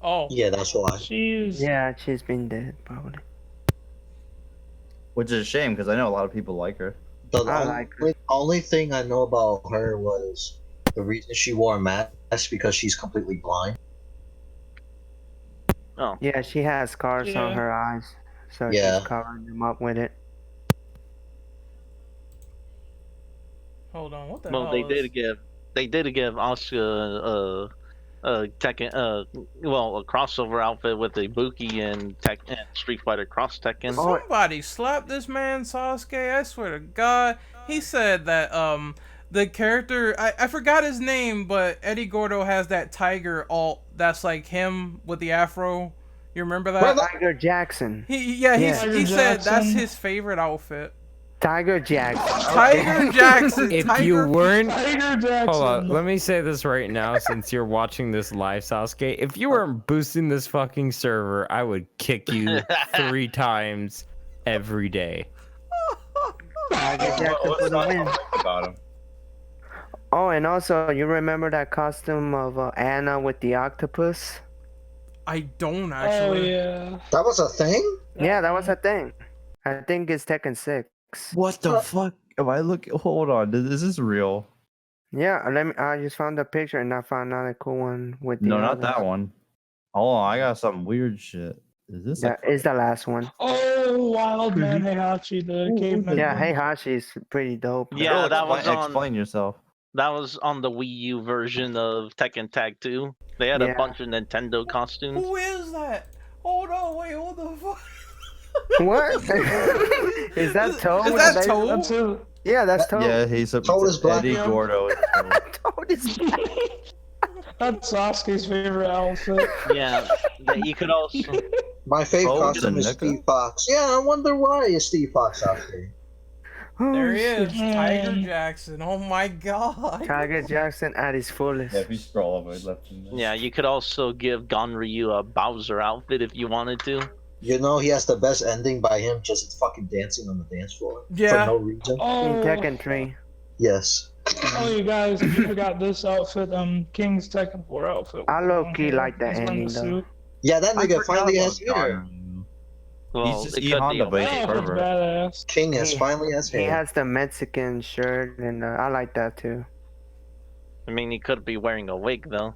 Oh, Yeah, that's why. She's Yeah, she's been dead probably. Which is a shame because I know a lot of people like her. The I only, like her. only thing I know about her was the reason she wore a mask because she's completely blind. Oh, Yeah, she has scars on Yeah. her eyes, so Yeah. she's covering them up with it. hold on. What the well, hell? they is... did give Asuka Tekken well, a crossover outfit with a Buki and Street Fighter Cross Tekken. Oh. Somebody slapped this man Sasuke. I swear to God. He said that the character I forgot his name, but Eddie Gordo has that tiger alt that's like him with the afro. You remember that? Tiger Jackson. He Tiger said that's Jackson. his favorite outfit. Tiger Jackson. Tiger Jackson. If Tiger... you weren't, Tiger Jackson. hold on, let me say this right now, since you're watching this live, Sasuke. If you weren't boosting this fucking server, I would kick you 3 times every day. Tiger Jackson for the win. About him. Oh, and also, you remember that costume of Anna with the octopus? I don't Oh actually. yeah. That was a thing? Yeah, that was a thing. I think it's Tekken 6. What the fuck? Am I looking? Hold on. Is this real? Yeah, I just found the picture and I found another cool one with the No, not others. that one. Hold on. I got some weird shit. Is this? That is the last one. Oh, Wild Man Heihachi, the caveman. Yeah, Heihachi is pretty dope. Yeah, that was on. Explain yourself. That was on the Wii U version of Tekken Tag 2. They had Yeah. a bunch of Nintendo costumes. Who is that? Hold on, wait, what the fuck? What? Is that Toad? Is that They- Toad? That's who. Yeah, that's Toad. Yeah, he's a Toad is black, Eddie yeah. Gordo. is Toad. Toad is That's Sasuke's favorite outfit. Yeah, you could also. My favorite Oh, costume is Danica? Steve Fox. Yeah, I wonder why is Steve Fox out there. There he is, shit. Tiger Jackson. Oh my God. Tiger Jackson at his fullest. Yeah, if you scroll over, it left him there. Yeah, you could also give Gonryu a Bowser outfit if you wanted to. You know he has the best ending by him just fucking dancing on the dance floor Yeah. for no reason. In Oh, Tekken 3. Yes. oh, you guys, you forgot this outfit. King's Tekken 4 outfit. I low-key like that He's wearing ending, the though. suit. Yeah, that I nigga forgot finally about has hair. Gonryu. Well, just it E could Honda, be but a- he's That outfit's pervert. badass. King has He- finally has He hair. has the Mexican shirt, and I like that too. I mean, he could be wearing a wig though.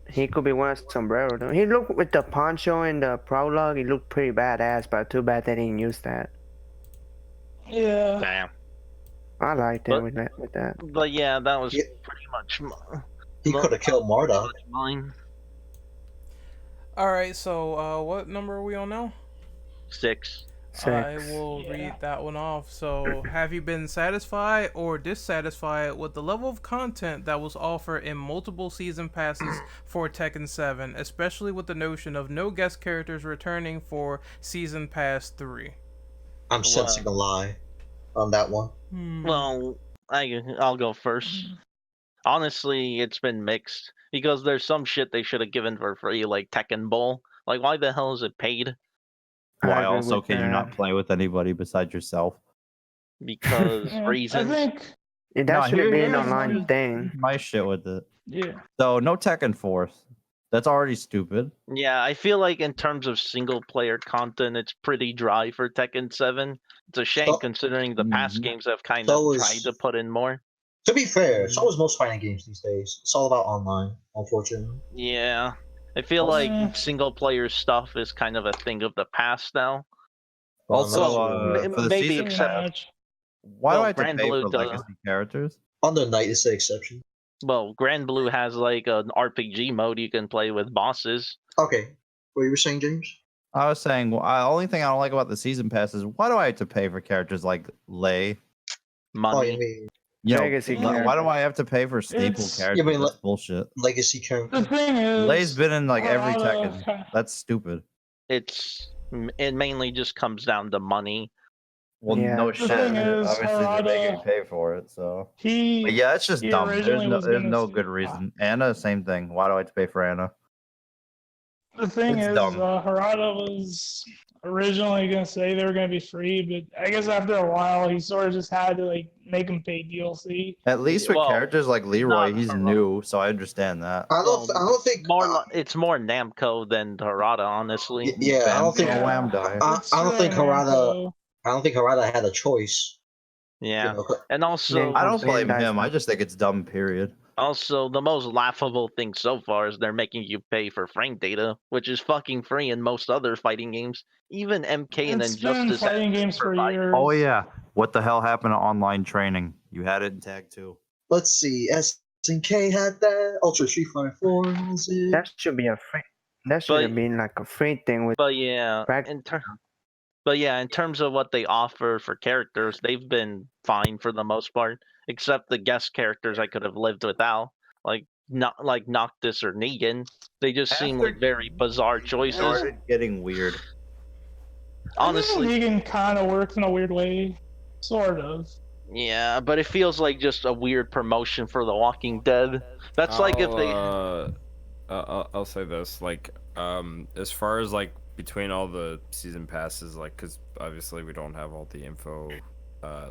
He could be wearing a sombrero though. He looked with the poncho in the prologue. He looked pretty badass, but too bad they didn't use that. Yeah. Damn. I liked it But- with that. But yeah, that was Yeah. pretty much He could have killed Marduk. mine. All right, so what number are we on now? 6. I 6. will Yeah. read that one off. So, have you been satisfied or dissatisfied with the level of content that was offered in multiple season passes for Tekken 7, especially with the notion of no guest characters returning for Season Pass 3? I'm sensing a lie on that one. Well, I'll go first. Honestly, it's been mixed because there's some shit they should have given for free, like Tekken Bowl. Like, why the hell is it paid? I Why agree also with can you that. not play with anybody besides yourself? Because Yeah, reasons. I think That shouldn't be an here's online one- thing. My shit with it. Yeah. So no Tekken 4. That's already stupid. Yeah, I feel like in terms of single player content, it's pretty dry for Tekken 7. It's a shame So- considering the past Mhm. games have kind So of is- tried to put in more. To be fair, so is most fighting games these days. It's all about online, unfortunately. Yeah. I feel like single player stuff is kind of a thing of the past now. Also, Unless m- for the maybe season except- pass, Much. why do Well, I have to Grand pay Blue for does- legacy characters? Under Night is the exception. Well, Grand Blue has like an RPG mode you can play with bosses. Okay, what you were saying, James? I was saying, the only thing I don't like about the season pass is why do I have to pay for characters like Lei? Oh, Money. you mean You know, Legacy why do I have to pay for staple It's- characters? You mean That's bullshit. legacy character? The thing is, Lei's been in like every Harada- Tekken. That's stupid. It mainly just comes down to money. Well, Yeah. no The shit. thing is, Obviously, they're making you Harada- pay for it. So, He. but yeah, it's just he dumb. There's originally no, was there's gonna no say- good reason. Anna, same thing. Why do I have to pay for Anna? The thing It's is, dumb. Harada was originally gonna say they were gonna be free, but I guess after a while he sort of just had to like make them pay DLC. At least with Well, characters like Leroy, not he's Harada. new, so I understand that. I don't think. It's more Namco than Harada, honestly. Yeah, I don't think. Bam, Yeah. wham, die. I don't think Harada. So, I don't think Harada had a choice. Yeah, You know, and also, I don't blame Bandai him. I stuff. just think it's dumb. Period. also the most laughable thing so far is they're making you pay for frame data, which is fucking free in most other fighting games. Even MK and it's been Injustice. have fighting games for provide- years. Oh yeah. What the hell happened to online training? You had it in Tag 2. Let's see. SNK had that. Ultra Street Fighter 4 was it? That should be a free. That should have been like a free thing with. But yeah, Prac- in terms of what they offer for characters, they've been fine for the most part. Except the guest characters I could have lived without, not like Noctis or Negan. They just seem After- like very bizarre choices. Started getting weird. Honestly, Negan kind of works in a weird way, sort of. yeah, but it feels like just a weird promotion for The Walking Dead. That's like if they. I'll say this, like, as far as like between all the season passes, like, because obviously we don't have all the info,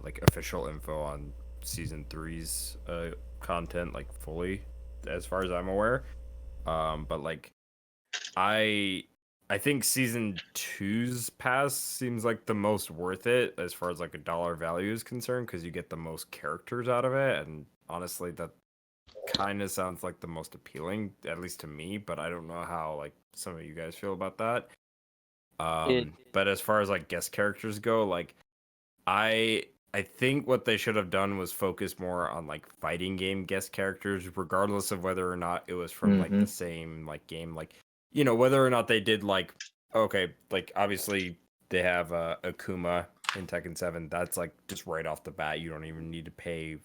like official info on season 3's content, like fully, as far as I'm aware. But like, I think season 2's pass seems like the most worth it as far as like a dollar value is concerned, because you get the most characters out of it, and honestly, that kind of sounds like the most appealing, at least to me. But I don't know how like some of you guys feel about that. But as far as like guest characters go, like I think what they should have done was focus more on like fighting game guest characters, regardless of whether or not it was from like the same like game, like, you know, whether or not they did like, okay, like obviously they have Akuma in Tekken 7. That's like just right off the bat, you don't even need to pay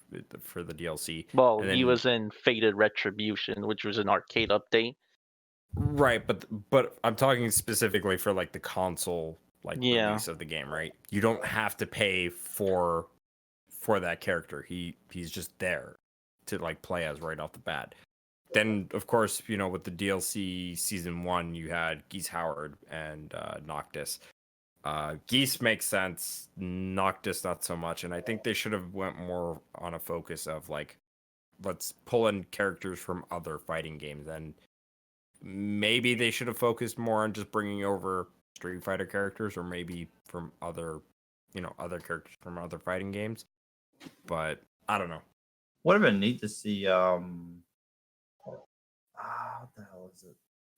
for the DLC. Well, And he then- was in Fated Retribution, which was an arcade update. Right, but I'm talking specifically for like the console like Yeah. release of the game, right? You don't have to pay for that character. He's just there to like play as right off the bat. Then of course, you know, with the DLC season 1, you had Geese Howard and Noctis. Geese makes sense, Noctis not so much, and I think they should have went more on a focus of like, let's pull in characters from other fighting games, and maybe they should have focused more on just bringing over Street Fighter characters, or maybe from other, you know, other characters from other fighting games. But I don't know. Would have been neat to see. What the hell is it?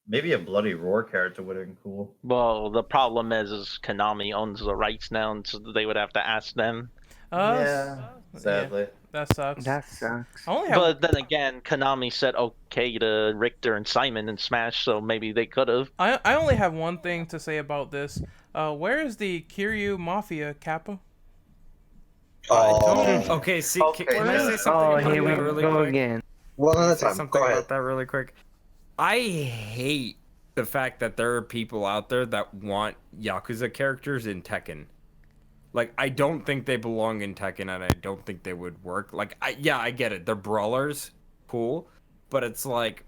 Maybe a Bloody Roar character would have been cool. Well, the problem is Konami owns the rights now, and so they would have to ask them. Sadly. That sucks. That sucks. I only have But then again, Konami said okay to Richter and Simon in Smash, so maybe they could have. I only have one thing to say about this. Where is the Kiryu Mafia Kappa? Okay, see, can I say something Oh, about here we that really go quick? again. One at a Say time. something Go ahead. about that really quick. I hate the fact that there are people out there that want Yakuza characters in Tekken. Like, I don't think they belong in Tekken, and I don't think they would work. Like, I get it. They're brawlers. Cool. But it's like,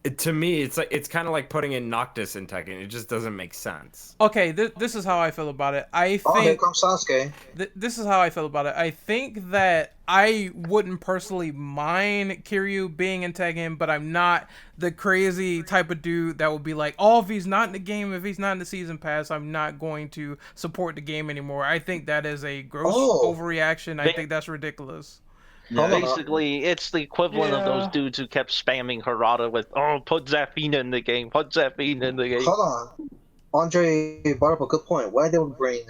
To me, it's kind of like putting in Noctis in Tekken. It just doesn't make sense. Okay, this is how I feel about it. I Oh, here think comes Sasuke. this is how I feel about it. I think that I wouldn't personally mind Kiryu being in Tekken, but I'm not the crazy type of dude that would be like, oh, if he's not in the game, if he's not in the season pass, I'm not going to support the game anymore. I think that is a gross overreaction. I think that's ridiculous. Yeah. Basically, it's the equivalent of those Yeah. dudes who kept spamming Harada with, "Oh, put Zafina in the game, put Zafina in the game." Hold on. Andre brought up a good point. Why didn't we bring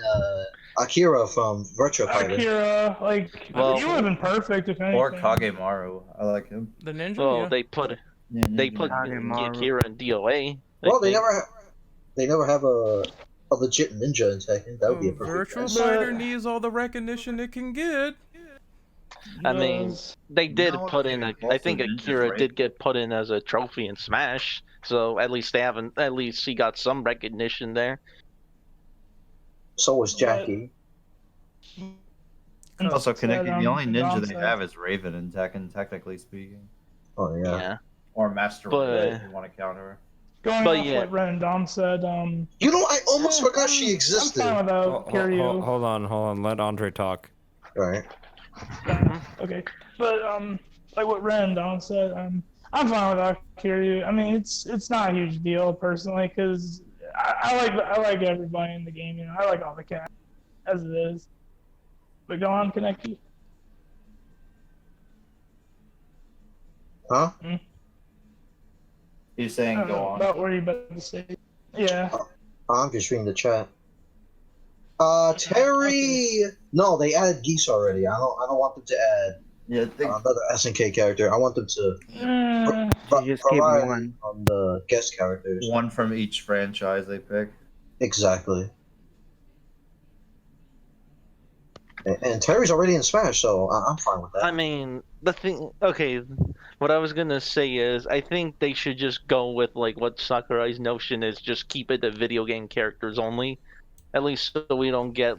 Akira from Virtua Fighter? Akira, like, Well- he would have been perfect if anything. Or Kagemaru. I like him. The ninja. Well, yeah. they put Kagemaru. Akira in DOA. Well, they think. never have a legit ninja in Tekken. That would be a perfect Virtual match. Fighter needs all the recognition it can get. I mean, Yes. they did No, put in. I also think ninjas, Akira right? did get put in as a trophy in Smash, so at least they haven't. At least he got some recognition there. So was Jackie. Also, Kaneki, the only ninja Dom they said- have is Raven in Tekken, technically speaking. Oh yeah. Yeah. Or Master But- Raven, if you want to counter her. Going But off yeah. what Ren and Dom said, You know, I almost yeah, forgot she existed. I'm fine without Kiryu. Hold on. Let Andre talk. Right. Okay, but like what Ren and Dom said, I'm fine without Kiryu. I mean, it's not a huge deal personally because I like everybody in the game. You know, I like all the cats as it is. But go on, Kaneki. Huh? He's saying I don't go know on. about what you about to say. Yeah. I'm just reading the chat. Terry. No, they added geese already. I don't want them to add Yeah, I think another SNK character. I want them to You just keep variety one. on the guest characters. one from each franchise they pick. Exactly. And Terry's already in Smash, so I'm fine with that. I mean, the thing. Okay, what I was gonna say is, I think they should just go with like what Sakurai's notion is, just keep it to video game characters only. At least so we don't get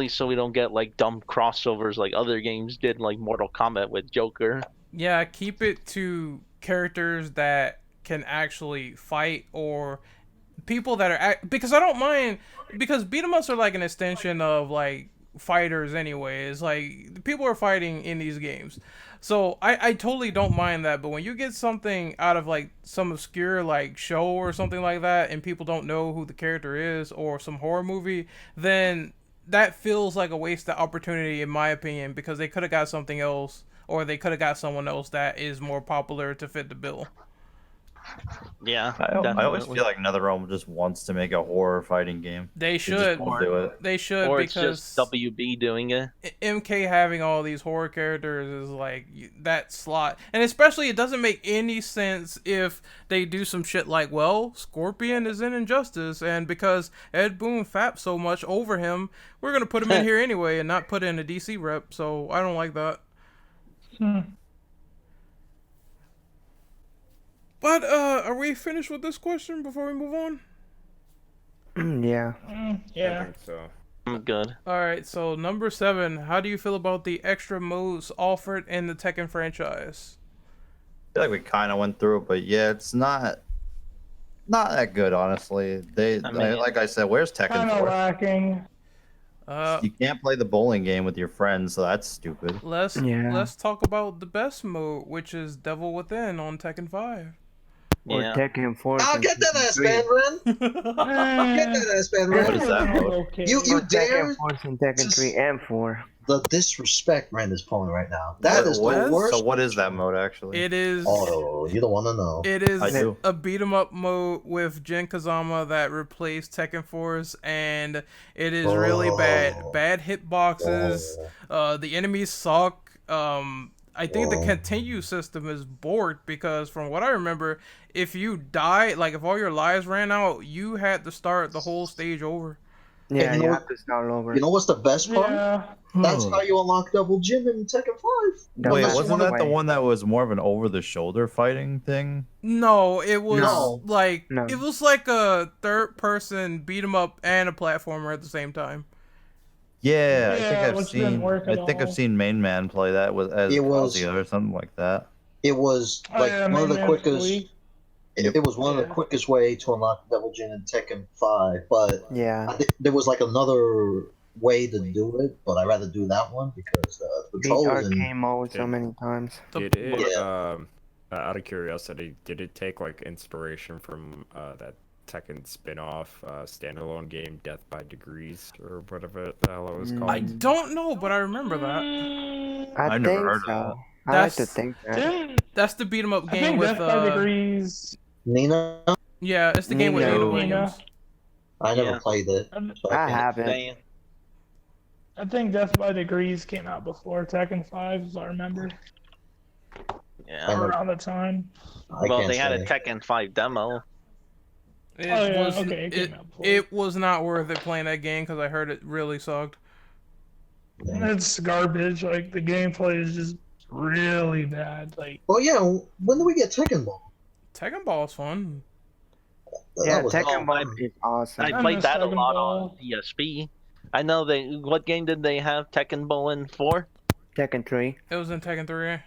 so we don't get like dumb crossovers like other games did, like Mortal Kombat with Joker. Yeah, keep it to characters that can actually fight or people that are because I don't mind because beat 'em ups are like an extension of like fighters anyways. Like people are fighting in these games. So I totally don't mind that, but when you get something out of like some obscure like show or something like that and people don't know who the character is or some horror movie, then that feels like a wasted opportunity in my opinion because they could have got something else or they could have got someone else that is more popular to fit the bill. Yeah, I always definitely. feel like NetherRealm just wants to make a horror fighting game. They They just should. won't do it. They should Or it's because just WB doing it. MK having all these horror characters is like that slot, and especially it doesn't make any sense if they do some shit like, well, Scorpion is in Injustice, and because Ed Boon fapped so much over him, we're gonna put him in here anyway and not put in a DC rep. So I don't like that. But are we finished with this question before we move on? Yeah. I Yeah. think so. I'm good. All right, so number 7, how do you feel about the extra modes offered in the Tekken franchise? I feel like we kind of went through it, but yeah, it's not that good, honestly. Like I said, where's Tekken Kind of 4? lacking. You can't play the bowling game with your friends, so that's stupid. Let's talk about the best mode, which is Devil Within on Tekken 5. Or Yeah. Tekken 4. I'll get that ass, man, Ren. Get that ass, man, What Ren. is that mode? Okay. You dare Tekken 4 and Tekken 3 and 4. the disrespect Ren is pulling right now. That is the worst. So what is that mode actually? It is Oh, you don't want to know. it is I do. a beat 'em up mode with Jin Kazama that replaced Tekken Force, and it is really bad hitboxes. The enemies suck. I think the continue system is borked because from what I remember, if you die, like if all your lives ran out, you had to start the whole stage over. Yeah, you know you what- have to start over. You know what's the best part? Yeah. That's how you unlock double Jim in Tekken 5. Wait, That's wasn't one of that the one that was more of an over-the-shoulder fighting thing? No, it was No. like No. it was like a third person beat 'em up and a platformer at the same time. Yeah, I Yeah, think I've which didn't seen. work I at think I've all. seen Main Man play that as It was- Kazuya or something like that. It was like one of the quickest. It It was one of the quickest way to unlock Devil Jin in Tekken 5, but Yeah. I think there was like another way to do it, but I'd rather do that one because the Beat controls and arcade mode so many times. Did it? Yeah. Out of curiosity, did it take like inspiration from that Tekken spin-off standalone game, Death by Degrees, or whatever the hell it was called? I don't know, but I remember that. I I've never think heard of so. I like to That's- think that. Didn't, That's the beat 'em up I game think with Death by Degrees. Nina. yeah, it's the game with Nino. Nina Williams. I never Yeah. played it. So I can't- have it. Damn. I think Death by Degrees came out before Tekken 5, if I remember, Yeah. around the time. I Well, can't they had a say. Tekken 5 demo. It Oh, yeah, was okay, it came out before. it was not worth it playing that game because I heard it really sucked. It's garbage. Like the gameplay is just really bad. Like Well, yeah. When do we get Tekken Ball? Tekken Ball is fun. Yeah, That was- Tekken Oh, Ball I- is awesome. I I played miss that a Tekken lot Ball. on PSP. I know they. What game did they have Tekken Ball in for? Tekken 3. It was in Tekken 3.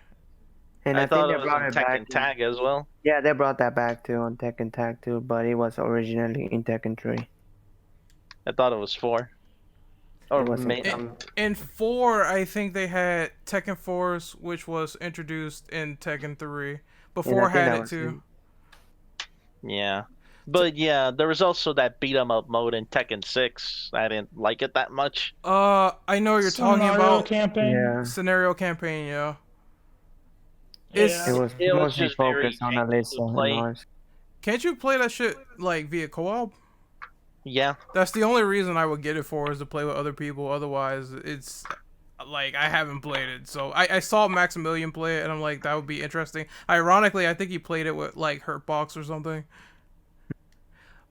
And I I, thought think it they was brought in it Tekken back. Tag as well. Yeah, they brought that back too on Tekken Tag 2, but it was originally in Tekken 3. I thought it was 4. Or It wasn't. maybe In 4, I think they had Tekken Force, which was introduced in Tekken 3. Before think had that it was too. yeah. But yeah, there was also that beat 'em up mode in Tekken 6. I didn't like it that much. I know what you're talking Scenario about campaign. Yeah. scenario campaign, yeah. Yeah. It's It was It was mostly just very focused on janky to Alyssa and play. ours. can't you play that shit like via co-op? Yeah. That's the only reason I would get it for is to play with other people. Otherwise, it's like I haven't played it. So I saw Maximilian play it, and I'm like, that would be interesting. Ironically, I think he played it with like Hurtbox or something.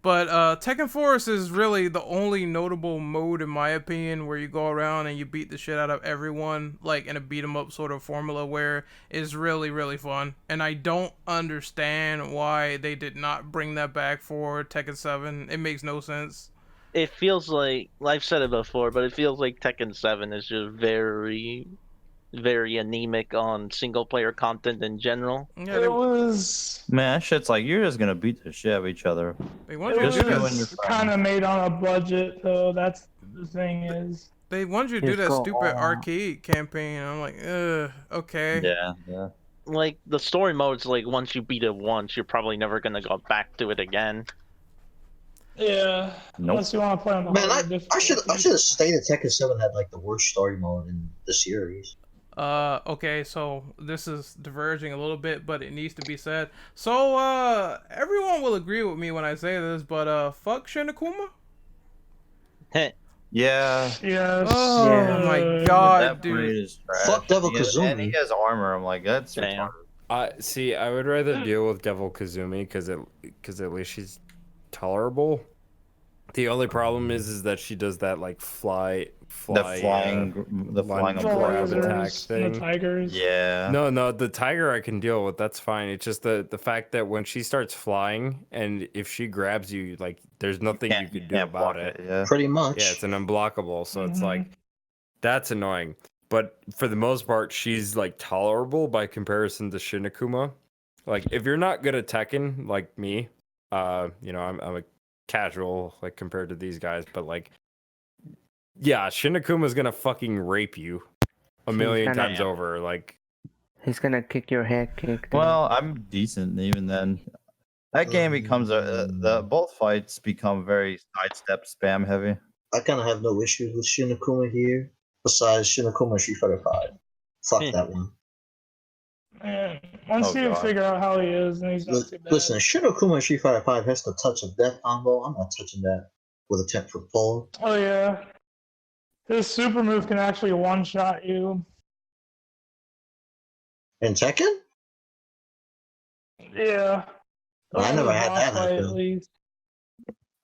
But Tekken Force is really the only notable mode, in my opinion, where you go around and you beat the shit out of everyone, like in a beat 'em up sort of formula, where it's really, really fun. And I don't understand why they did not bring that back for Tekken 7. It makes no sense. It feels like I've said it before, but it feels like Tekken 7 is just very, very anemic on single player content in general. Yeah, It was. Man, that shit's like you're just gonna beat the shit out of each other. they wanted It you to Just do you and that. your kind of made on a budget, though. That's the thing is. They wanted you to do Just that go stupid all out. arcade campaign. I'm like, okay. Yeah. Like the story mode's like once you beat it once, you're probably never gonna go back to it again. Yeah. Nope. Unless you want to play on the Man, harder I should difficulty. have stated Tekken 7 had like the worst story mode in the series. Okay, so this is diverging a little bit, but it needs to be said. So, everyone will agree with me when I say this, but, fuck Shinakuma? Yeah. Yes. Oh Yeah. my god, That dude. breed is trash. Fuck Devil And he Kazumi. has armor. I'm like, that's Damn. retarded. See, I would rather deal with Devil Kazumi because at least she's tolerable. The only problem is that she does that like fly The flying lunge The grab lasers attack and thing. the tigers. Yeah. No, the tiger I can deal with. That's fine. It's just the fact that when she starts flying and if she grabs you, like there's nothing you can do can't about block it. Yeah. Pretty much. Yeah, it's an unblockable. So it's Mhm. like that's annoying. But for the most part, she's like tolerable by comparison to Shinakuma. Like if you're not good at Tekken, like me, I'm a casual like compared to these guys, but like yeah, Shinakuma's gonna fucking rape you a million gonna- times over. Like He's gonna kick your head kicked. Well, I'm decent even then. That game becomes both fights become very sidestep spam heavy. I kind of have no issues with Shinakuma here, besides Shinakuma Street Fighter 5. Fuck that one. Man, once Oh, you God. figure out how he is, then he's not too bad. Listen, Shinakuma Street Fighter 5 has to touch a death combo. I'm not touching that with a 10-foot pole. Oh yeah. His super move can actually one-shot you. In Tekken? Yeah. I never had that Boss fight, happen. at least.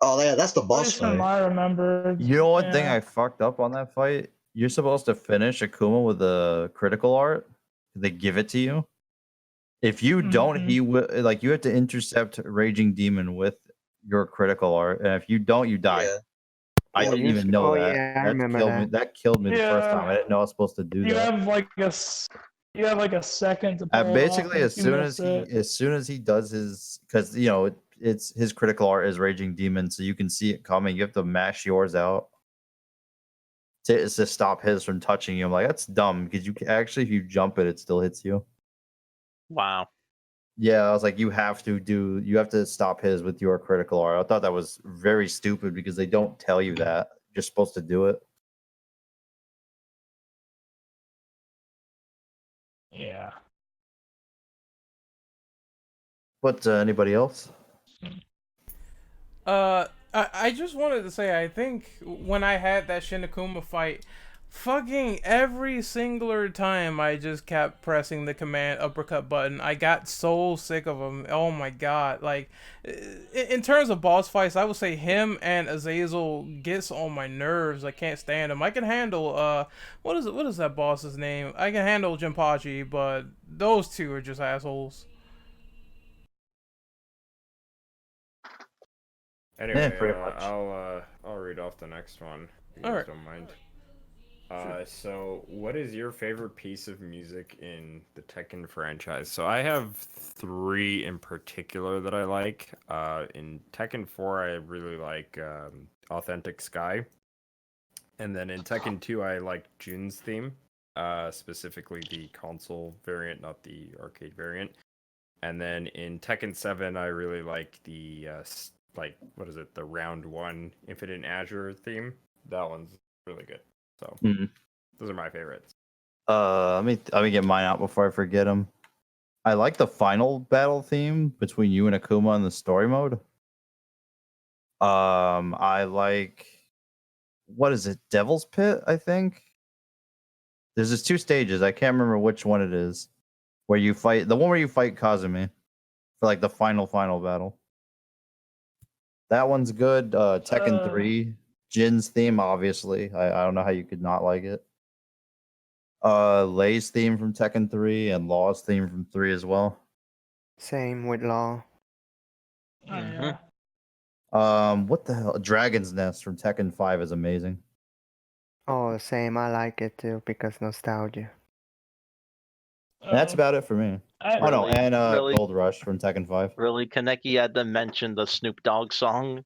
Oh, yeah, that's the At boss least from fight. I remember. You know one thing Yeah. I fucked up on that fight? You're supposed to finish Akuma with a critical art. They give it to you. If you don't, Mhm. he will like you have to intercept Raging Demon with your critical art, and if you don't, you die. Yeah. I Oh, didn't you- even know oh, that. yeah, I That remember killed that. me. That killed me the first Yeah. time. I didn't know I was supposed to do You that. have like You have like a second to pull it off Basically, and as you soon miss as he does his, because it's his critical art is Raging Demon, so you can see it coming. You have to mash yours out to stop his from touching you. I'm like, that's dumb because if you jump it, it still hits you. Wow. Yeah, I was like, you have to stop his with your critical art. I thought that was very stupid because they don't tell you that. You're supposed to do it. Yeah. But anybody else? I just wanted to say, I think when I had that Shinakuma fight, fucking every singular time I just kept pressing the command uppercut button. I got so sick of him. Oh my god. Like, in terms of boss fights, I would say him and Azazel gets on my nerves. I can't stand him. I can handle, what is that boss's name? I can handle Jinpachi, but those two are just assholes. Anyway, Yeah, pretty much. I'll read off the next one. If you guys Alright. don't mind. Sure. So what is your favorite piece of music in the Tekken franchise? So I have 3 in particular that I like. In Tekken 4, I really like Authentic Sky. And then in Tekken 2, I like Jun's theme, specifically the console variant, not the arcade variant. And then in Tekken 7, I really like the the round 1 Infinite Azure theme. That one's really good. So those are my favorites. Let me get mine out before I forget them. I like the final battle theme between you and Akuma in the story mode. I like, what is it? Devil's Pit, I think. There's just 2 stages. I can't remember which one it is. Where you fight Kazumi for like the final battle. That one's good. Tekken 3, Jin's theme, obviously. I don't know how you could not like it. Lei's theme from Tekken 3 and Law's theme from 3 as well. Same with Law. Oh, yeah. What the hell? Dragon's Nest from Tekken 5 is amazing. Oh, same. I like it too because nostalgia. That's about it for me. Oh no, and really? Gold Rush from Tekken 5. Really, Kaneki had to mention the Snoop Dogg song.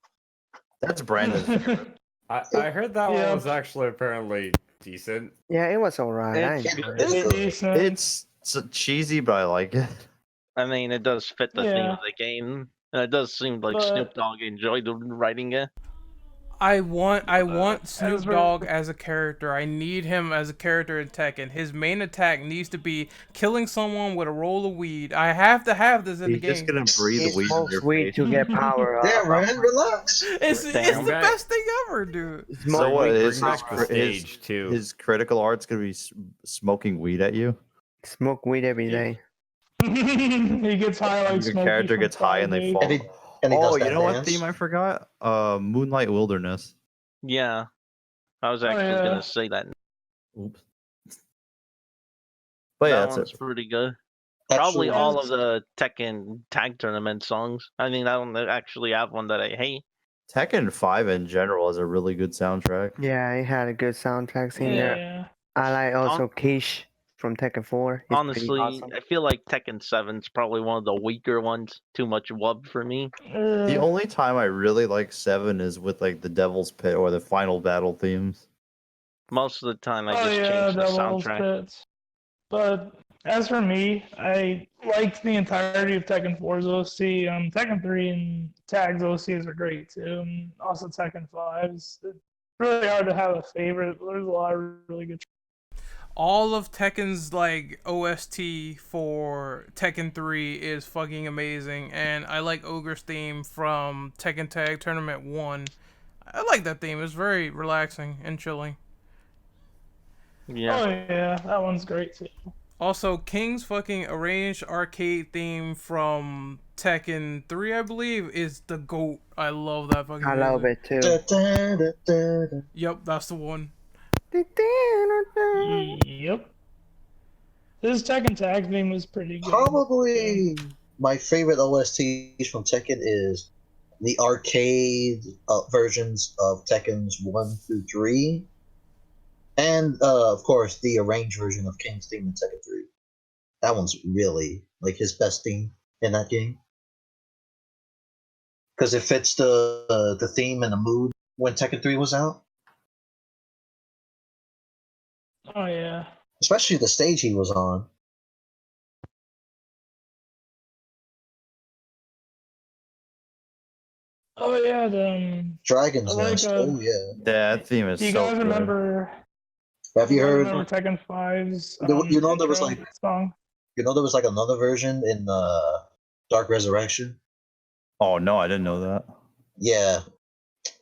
That's Brandon's favorite. I heard that Yeah. one was actually apparently decent. Yeah, it was alright. I It's- enjoyed it. It's decent. It's cheesy, but I like it. I mean, it does fit the theme Yeah. of the game. And it does seem like But- Snoop Dogg enjoyed writing it. I want Snoop as for- Dogg as a character. I need him as a character in Tekken. His main attack needs to be killing someone with a roll of weed. I have to have this in He's the just game. gonna breathe He weed in smokes your weed face. to get power up. Damn, Ren, relax. It's the Damn. best thing ever, dude. So what is Bring back the stage too. his critical art's gonna be smoking weed at you? Smoke weed every Yeah. day. He gets high like Your Smokey character from gets high and they Friday. fall. And he does Oh, that you know what dance. theme I forgot? Moonlight Wilderness. Yeah. I was actually yeah. gonna say that. Oops. But yeah, That that's one's it. pretty good. That's Probably true. all of the Tekken tag tournament songs. I mean, I don't actually have one that I hate. Tekken 5 in general is a really good soundtrack. Yeah, it had a good soundtrack scene there. Yeah. I like also Kish from Tekken 4. He's pretty Honestly, awesome. I feel like Tekken 7's probably one of the weaker ones. Too much wub for me. The only time I really like 7 is with like the Devil's Pit or the final battle themes. Most of the time, I Oh just yeah, change the Devil's soundtrack. Pits. But as for me, I liked the entirety of Tekken 4's OC. Tekken 3 and Tag's OCs are great too. And also Tekken 5's. It's really hard to have a favorite. There's a lot of really good. All of Tekken's like OST for Tekken 3 is fucking amazing, and I like Ogre's theme from Tekken Tag Tournament 1. I like that theme. It's very relaxing and chilling. Yeah. Oh yeah, that one's great too. Also, King's fucking arranged arcade theme from Tekken 3, I believe, is the GOAT. I love that fucking I love music. it too. Da, da, da, da, da. Yep, that's the one. Yep. This Tekken Tag theme was pretty good. Probably my favorite OSTs from Tekken is the arcade versions of Tekken's 1 through 3. And, of course, the arranged version of King's theme in Tekken 3. That one's really like his best theme in that game because it fits the theme and the mood when Tekken 3 was out. Oh yeah. Especially the stage he was on. Oh yeah. Dragon's I like, Nest. Oh yeah. That theme is do you so guys good. remember? Have you heard? Remember Tekken 5's? You know there was intro like song. you know there was like another version in Dark Resurrection. Oh no, I didn't know that. Yeah,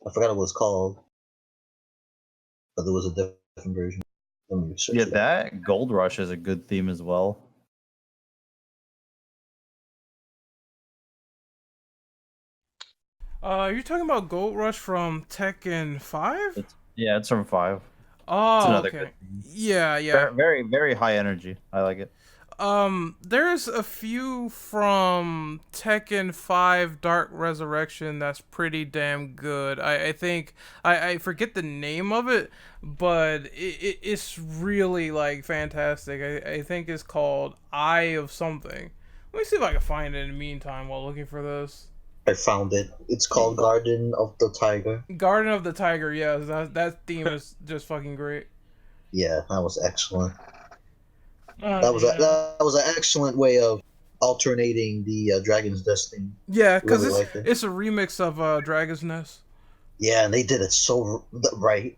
I forgot what it was called, but there was a different version. Let me search Yeah, it up. that Gold Rush is a good theme as well. You're talking about Gold Rush from Tekken 5? Yeah, it's from 5. Oh, another okay. good theme. Yeah, yeah. Very, very high energy. I like it. There's a few from Tekken 5 Dark Resurrection that's pretty damn good. I think I forget the name of it, but it's really like fantastic. I think it's called Eye of something. Let me see if I can find it in the meantime while looking for this. I found it. It's called Garden of the Tiger. Garden of the Tiger, yes, that theme is just fucking great. Yeah, that was excellent. Oh, That was yeah. that was an excellent way of alternating the Dragon's Destiny. Yeah, because Really liked it. it's a remix of Dragon's Nest. Yeah, and they did it so right.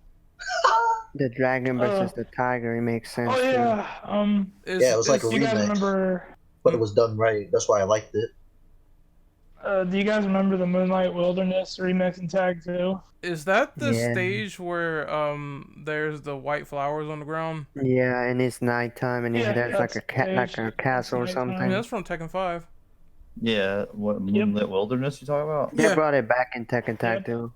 The dragon versus the tiger, it makes sense. Oh yeah. Yeah, it was like a Do you guys remix. remember? But it was done right. That's why I liked it. Do you guys remember the Moonlight Wilderness remix in Tag 2? Is that the Yeah. stage where there's the white flowers on the ground? Yeah, and it's nighttime, and Yeah, there's like that's a castle or nighttime. I mean, something. that's from Tekken 5. Yeah, what Moonlit Wilderness you talking about? They Yeah. brought it back in Tekken Tag Yep. 2.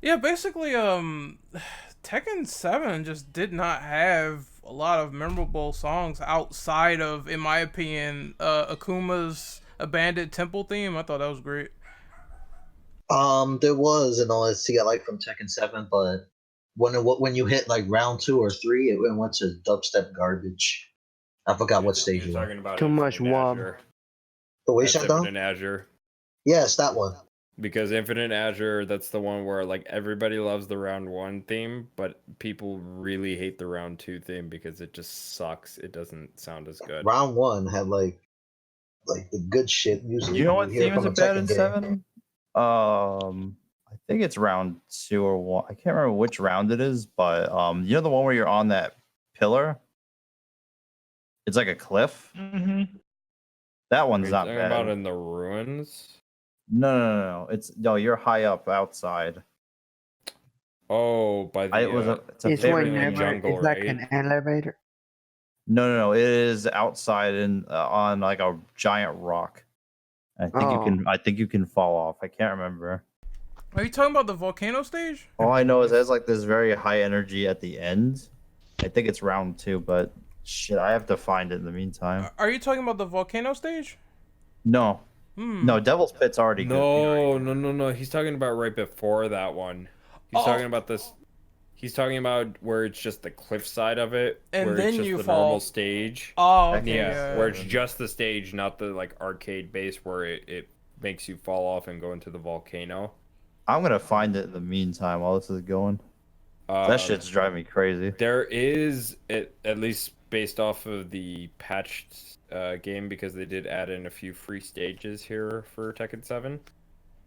Yeah, basically, Tekken 7 just did not have a lot of memorable songs outside of, in my opinion, Akuma's Abandoned Temple theme. I thought that was great. There was an OST like from Tekken 7, but when you hit like round 2 or 3, it went to dubstep garbage. I forgot what stage You're it was. talking about Too much Infinite wob. Azure. The way That's shut down? Infinite Azure. Yes, that one. Because Infinite Azure, that's the one where like everybody loves the round 1 theme, but people really hate the round 2 theme because it just sucks. It doesn't sound as good. Round 1 had like the good shit music. You know what hear theme is from a bad Tekken in game. 7? I think it's round 2 or 1. I can't remember which round it is, but you know the one where you're on that pillar? It's like a cliff. Mm-hmm. That one's Are you not talking bad. about in the ruins? No. No, you're high up outside. Oh, by the It's a It's very whenever jungle, it's like right? an elevator. No. It is outside in on like a giant rock. I think you can fall off. I can't remember. Are you talking about the volcano stage? All I know is there's like this very high energy at the end. I think it's round 2, but shit, I have to find it in the meantime. Are you talking about the volcano stage? No, Hmm. no, Devil's Pit's already good. No. He's talking about right before that one. He's Oh. talking about this. He's talking about where it's just the cliff side of it, And where then it's just you the fall. normal stage. Oh, okay. Yeah, where it's just the stage, not the like arcade base where it makes you fall off and go into the volcano. I'm gonna find it in the meantime while this is going. That Um, shit's driving me crazy. There is, at least based off of the patched game, because they did add in a few free stages here for Tekken 7.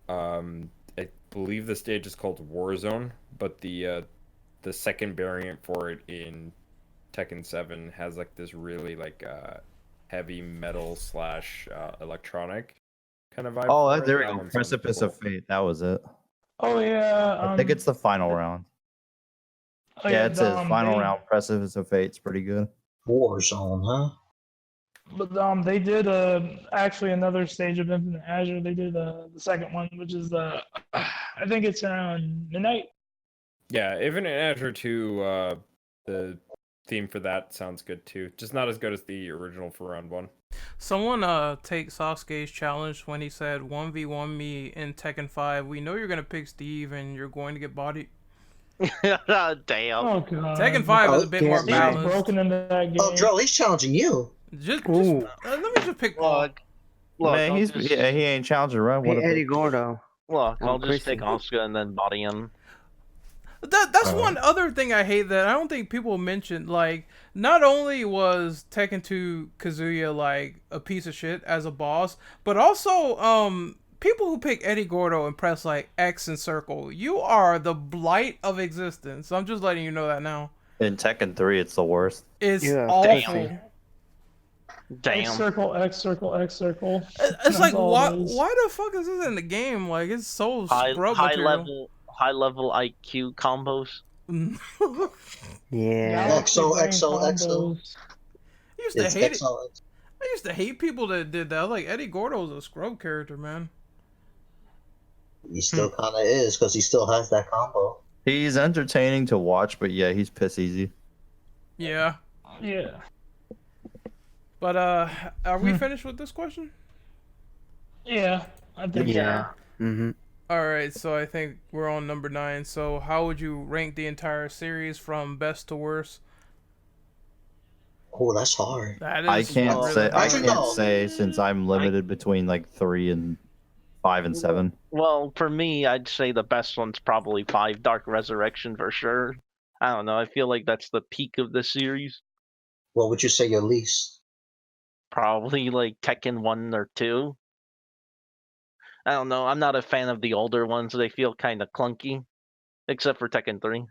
I believe the stage is called Warzone, but the second variant for it in Tekken 7 has like this really like heavy metal slash electronic kind of vibe. Oh, for it. there we That go. one sounds Precipice cool. of Fate. That was it. Oh yeah. I think it's the final round. Oh, Yeah, it says final they- round. Precipice of Fate. It's pretty good. Warzone, huh? But they did actually another stage of Infinite Azure. They did the second one, which is I think it's around midnight. Yeah, Infinite Azure 2, the theme for that sounds good too. Just not as good as the original for round 1. Someone take Sasuke's challenge when he said 1v1 me in Tekken 5. We know you're gonna pick Steve and you're going to get bodied. Damn. Oh god. Tekken 5 is a bit more Can't He was balanced. broken into that game. Oh, Joe, he's challenging you. Just Ooh. let me just pick Paul. Look, Man, I'll he's just, he ain't challenging Ren. What Hey, a Eddie bitch. Gordo. look, I'll I'm just take Christian. Oscar and then body him. That's one other thing I hate that I don't think people mentioned. Like, not only was Tekken 2 Kazuya like a piece of shit as a boss, but also people who pick Eddie Gordo and press like X and circle, you are the blight of existence. I'm just letting you know that now. In Tekken 3, it's the worst. It's Yeah, awful. Damn. X circle, X circle, X circle. It's That's like all why it is. the fuck is this in the game? Like, it's so High scrub material. level IQ combos. Yeah. Galaxy XO, brain XO, XO. combos. I used to It's hate it. excellent. I used to hate people that did that. Like, Eddie Gordo was a scrub character, man. He still kind of is because he still has that combo. He's entertaining to watch, but yeah, he's piss easy. Yeah. Yeah. But are we finished with this question? Yeah. I think Yeah. Mm-hmm. All right, so I think we're on number 9. So how would you rank the entire series from best to worst? Oh, that's hard. That is I can't really say. I hard. Actually, can't no. say since I'm limited between like 3 and 5 and 7. Well, for me, I'd say the best one's probably 5, Dark Resurrection for sure. I don't know. I feel like that's the peak of the series. What would you say your least? Probably like Tekken 1 or 2. I don't know. I'm not a fan of the older ones. They feel kind of clunky, except for Tekken 3.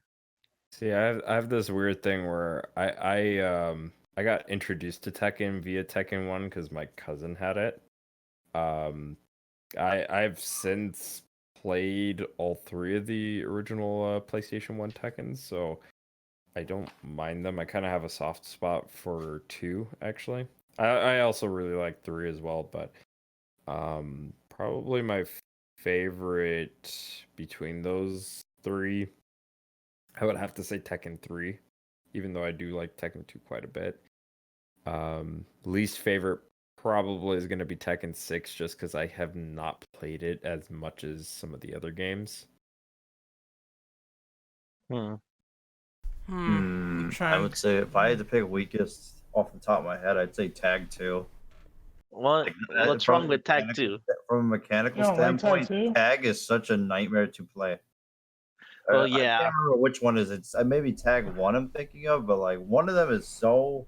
See, I have this weird thing where I got introduced to Tekken via Tekken 1 because my cousin had it. I've since played all 3 of the original PlayStation 1 Tekkens, so I don't mind them. I kind of have a soft spot for 2, actually. I also really like 3 as well, but probably my favorite between those 3, I would have to say Tekken 3, even though I do like Tekken 2 quite a bit. Least favorite probably is going to be Tekken 6, just because I have not played it as much as some of the other games. I'm I trying. would say if I had to pick weakest off the top of my head, I'd say Tag 2. What? Like, What's from wrong with Tag mechanical- 2? From a mechanical You don't like Tag standpoint, 2? Tag is such a nightmare to play. Well, I yeah. can't remember which one is. It's maybe Tag 1 I'm thinking of, but like one of them is so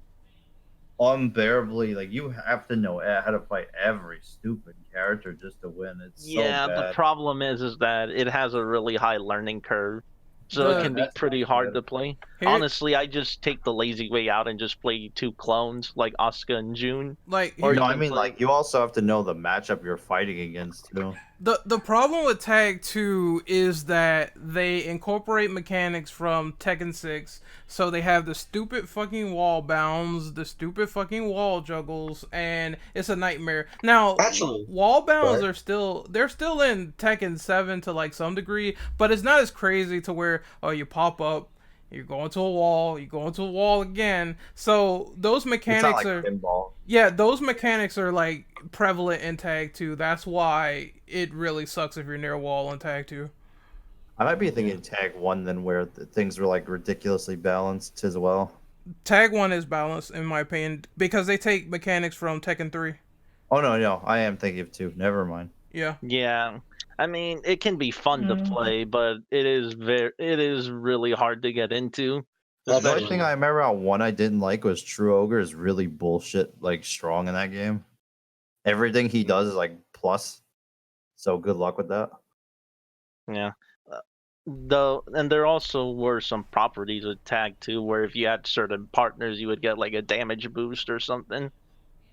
unbearably like you have to know how to fight every stupid character just to win. It's Yeah, so the bad. problem is that it has a really high learning curve. So The- it can be That's pretty not hard good. to play. Here- Honestly, I just take the lazy way out and just play 2 clones like Asuka and June. Like, Or here- No, you I can mean play- like you also have to know the matchup you're fighting against too. the problem with Tag 2 is that they incorporate mechanics from Tekken 6, so they have the stupid fucking wall bounds, the stupid fucking wall juggles, and it's a nightmare. Now, Actually, wall bounds right. are still in Tekken 7 to like some degree, but it's not as crazy to where you pop up, you go into a wall, you go into a wall again. So those It's not mechanics like are pinball. yeah, those mechanics are like prevalent in Tag 2. That's why it really sucks if you're near a wall in Tag 2. I might be thinking Tag 1 then where things were like ridiculously balanced as well. Tag 1 is balanced in my opinion because they take mechanics from Tekken 3. Oh no, I am thinking of 2. Never mind. Yeah. Yeah. I mean, it can be fun to play, but it is really hard to get into. The only Especially- thing I remember on 1 I didn't like was True Ogre is really bullshit, like strong in that game. Everything he does is like plus. So good luck with that. Yeah. Though, and there also were some properties with Tag 2 where if you had certain partners, you would get like a damage boost or something.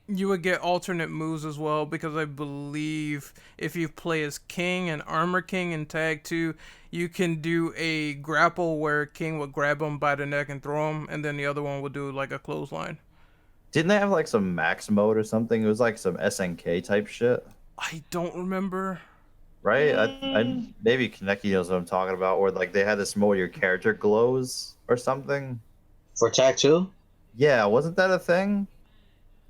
You would get alternate moves as well because I believe if you play as King and Armor King in Tag 2, you can do a grapple where King would grab him by the neck and throw him, and then the other one would do like a clothesline. Didn't they have like some max mode or something? It was like some SNK type shit, I don't remember. right? I maybe Kaneki knows what I'm talking about, or like they had this mode where your character glows or something. For Tag 2? Yeah, wasn't that a thing?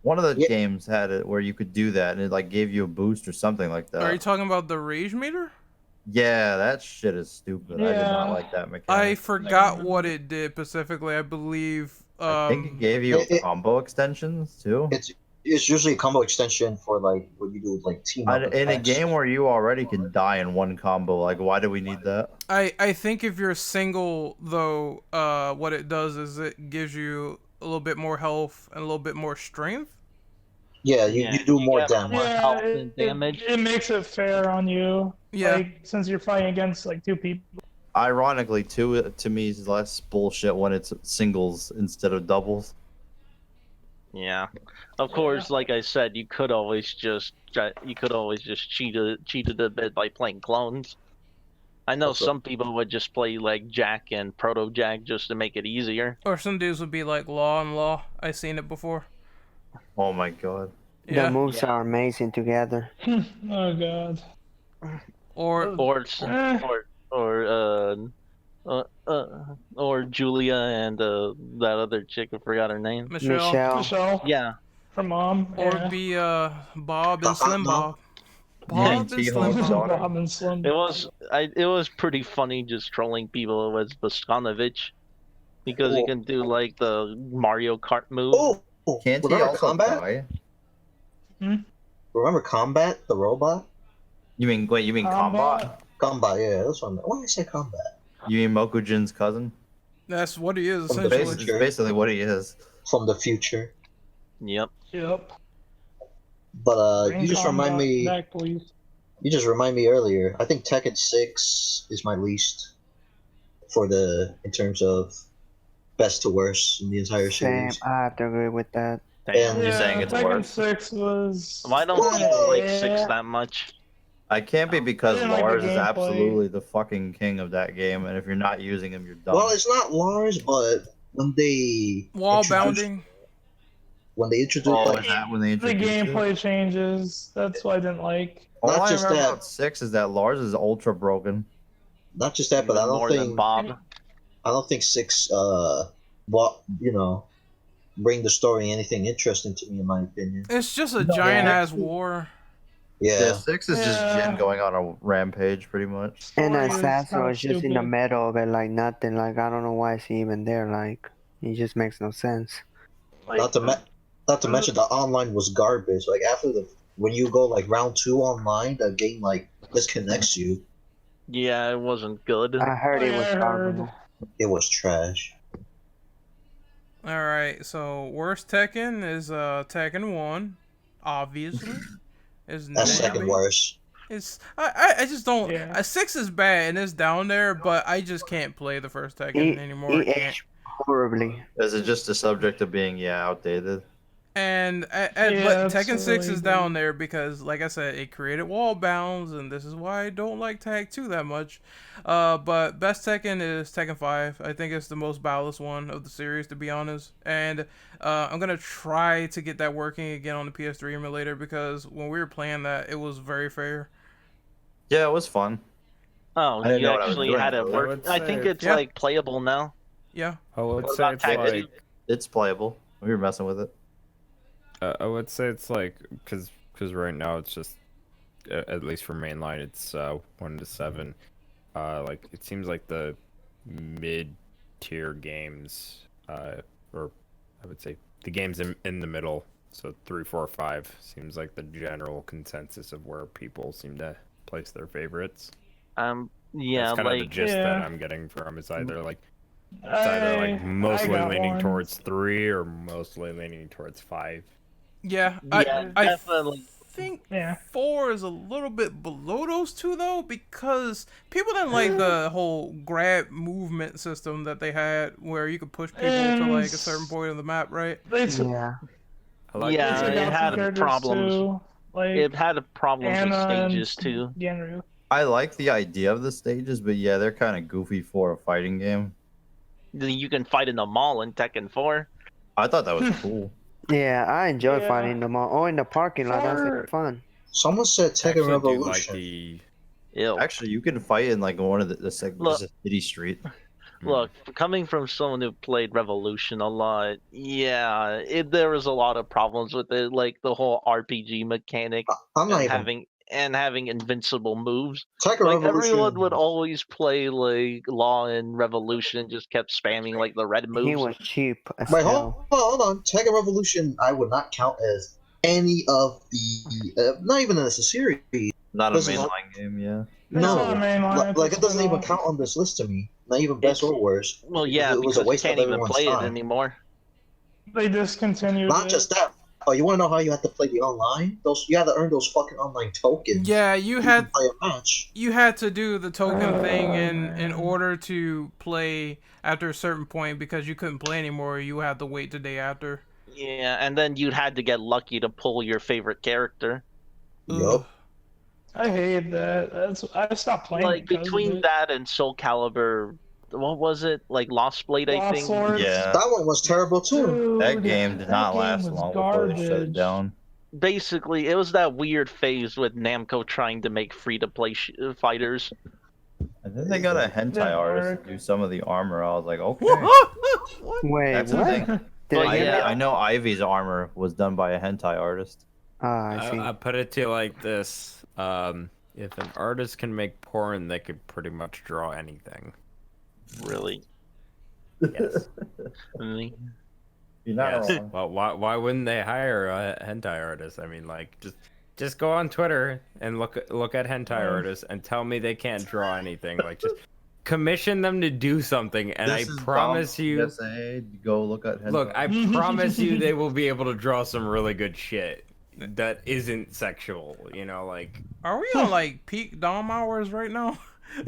One of the Yeah. games had it where you could do that, and it like gave you a boost or something like that. Are you talking about the Rage Meter? Yeah, that shit is stupid. I did not Yeah. like that mechanic. I forgot what it did specifically. I believe. I think it gave you It- combo extensions too. It's usually a combo extension for like when you do like team up In a attacks. game where you already can die in one combo, like why do we need that? I think if you're single though, what it does is it gives you a little bit more health and a little bit more strength. Yeah, Yeah, you do you more get damage. more Yeah, health and damage. It makes it fair on you. Yeah. Like, since you're fighting against like two people. Ironically, too, to me, is less bullshit when it's singles instead of doubles. Yeah, of course. Like I said, you could always just cheat it a bit by playing clones. I know Also- some people would just play like Jack and Proto Jack just to make it easier. Or some dudes would be like Law and Law. I seen it before. Oh my god. Yeah. The moves Yeah. are amazing together. Oh god. Or Eh. Or Julia and that other chick, I forgot her name. Michelle. Michelle. Yeah, Her mom. Or yeah. be Bob and Bob, Slim no. Bob. Yeah, Bob and and T-Hawk's Slim Bob. daughter. Bob and Slim. it was pretty funny just trolling people with Boskanovich because he Oh. can do like the Mario Kart move. Oh, Can't he remember also Combat? die? Remember Combat, the robot? You mean Combat? Combat, yeah, that's what I meant. Why did I say Combat? You mean Mokujin's cousin? That's what he is From the essentially. It's basically what he is. From the future. Yep. Yep. But Bring you just Combat remind me. Back, please. You just remind me earlier. I think Tekken 6 is my least in terms of best to worst in the entire Same, series. I have to agree with that. Damn. And- You're saying it's Tekken worse? 6 was. Why don't you like Yeah. 6 that much? I can't be because I didn't like the Lars is gameplay. absolutely the fucking king of that game, and if you're not using him, you're dumb. Well, it's not Lars, but when they Wall introduced- bounding. when they introduced Oh, like, is that when they The introduced it? gameplay changes. That's what I didn't like. All Not I just remember that. about 6 is that Lars is ultra broken. not just that, but I Even don't more than think Bob. 6 bring the story anything interesting to me in my opinion. It's just a No, giant ass actually- war. Yeah, Yeah. 6 is just Yeah. Jin going on a rampage, pretty much. And Story is Assassin kinda was just in the stupid. middle of it, like nothing. Like I don't know why is he even there. Like he just makes no sense. Like, Not to mention the online was garbage. Like when you go like round 2 online, the game like disconnects you. Yeah, it wasn't good. I heard it was I heard. garbage. It was trash. All right, so worst Tekken is Tekken 1, obviously. Is That's second Navi. worst. It's I just don't. Yeah. 6 is bad and it's down there, but I just can't play the first Tekken anymore. I He can't. aged horribly. Is it just a subject of being, outdated? And Yeah, but it's Tekken 6 really is down there because, like I said, it created wall bounds, and this is why I don't like Tag 2 that much. But best Tekken is Tekken 5. I think it's the most balanced one of the series, to be honest. And I'm gonna try to get that working again on the PS3 emulator because when we were playing that, it was very fair. Yeah, it was fun. Oh, I didn't you know what I was actually doing, had it though. work. would I say think it's- it's Yeah. like playable now. Yeah. I would What say about it's Tekken? like It's playable. We were messing with it. I would say it's like because right now it's just at least for mainline it's 1 to 7. Like it seems like the mid-tier games, or I would say the games in the middle. So 3, 4, 5 seems like the general consensus of where people seem to place their favorites. Yeah, That's kind of the like gist that Yeah. I'm getting from. It's either mostly got leaning one. towards 3 or mostly leaning towards 5. Yeah. yeah, I definitely. think Yeah. 4 is a little bit below those two though, because people didn't like the whole grab movement system that they had, where you could push people to like a certain point of the map, right? They took Yeah. I like Yeah, they the- took it out had some characters problems. too, like It had problems with Anna and stages too. Genryu. I like the idea of the stages, but yeah, they're kind of goofy for a fighting game. You can fight in the mall in Tekken 4. I thought that was cool. Yeah, I enjoy Yeah. fighting them all. Oh, in the parking lot, that's For- like fun. Someone said I Tekken actually do Revolution. like the Ew. Actually, you can fight in like one of the just a city street. Look, coming from someone who played Revolution a lot, yeah, there was a lot of problems with it, like the whole RPG mechanic I'm not and even. having and having invincible moves. Tekken Like Revolution. everyone would always play like Law and Revolution, just kept spamming like the red moves. He was cheap as Wait, hell. hold on. Tekken Revolution, I would not count as any of the. Not even as a series. Not a This is- mainline game, yeah. It's No, not mainline, like it's it doesn't even spin-off. count on this list to me. Not even best or worst. Well, yeah, it was because a you waste can't of even everyone's play it time. anymore. They discontinued Not it. just that. Oh, you want to know how you have to play the online? You had to earn those fucking online tokens. Yeah, you to had play a match. you had to do the token thing in man. order to play after a certain point because you couldn't play anymore. You had to wait the day after. Yeah, and then you had to get lucky to pull your favorite character. Yup. I hate that. I stopped playing. Like because of between it. that and Soul Calibur, what was it? Like Lost Blade, I Lost think. Swords. Yeah. That one was terrible too. Dude, That game did not game last was long before they shut it garbage. down. Basically, it was that weird phase with Namco trying to make free-to-play fighters. And then they got a hentai Didn't artist work. to do some of the armor. I was like, okay. Wait, That's the what? thing. Did But I get yeah. that? I know Ivy's armor was done by a hentai artist. I see. I put it to you like this: if an artist can make porn, they could pretty much draw anything. Really? Yes. Really? You're not Yes. wrong. Well, why wouldn't they hire a hentai artist? I mean, like, just go on Twitter and look at hentai artists and tell me they can't draw anything. Like, just commission them to do something, and This I is promise dumb you. PSA. Go look at hentai. Look, I promise you, they will be able to draw some really good shit that isn't sexual. You know, like. Are we on like peak Dom hours right now?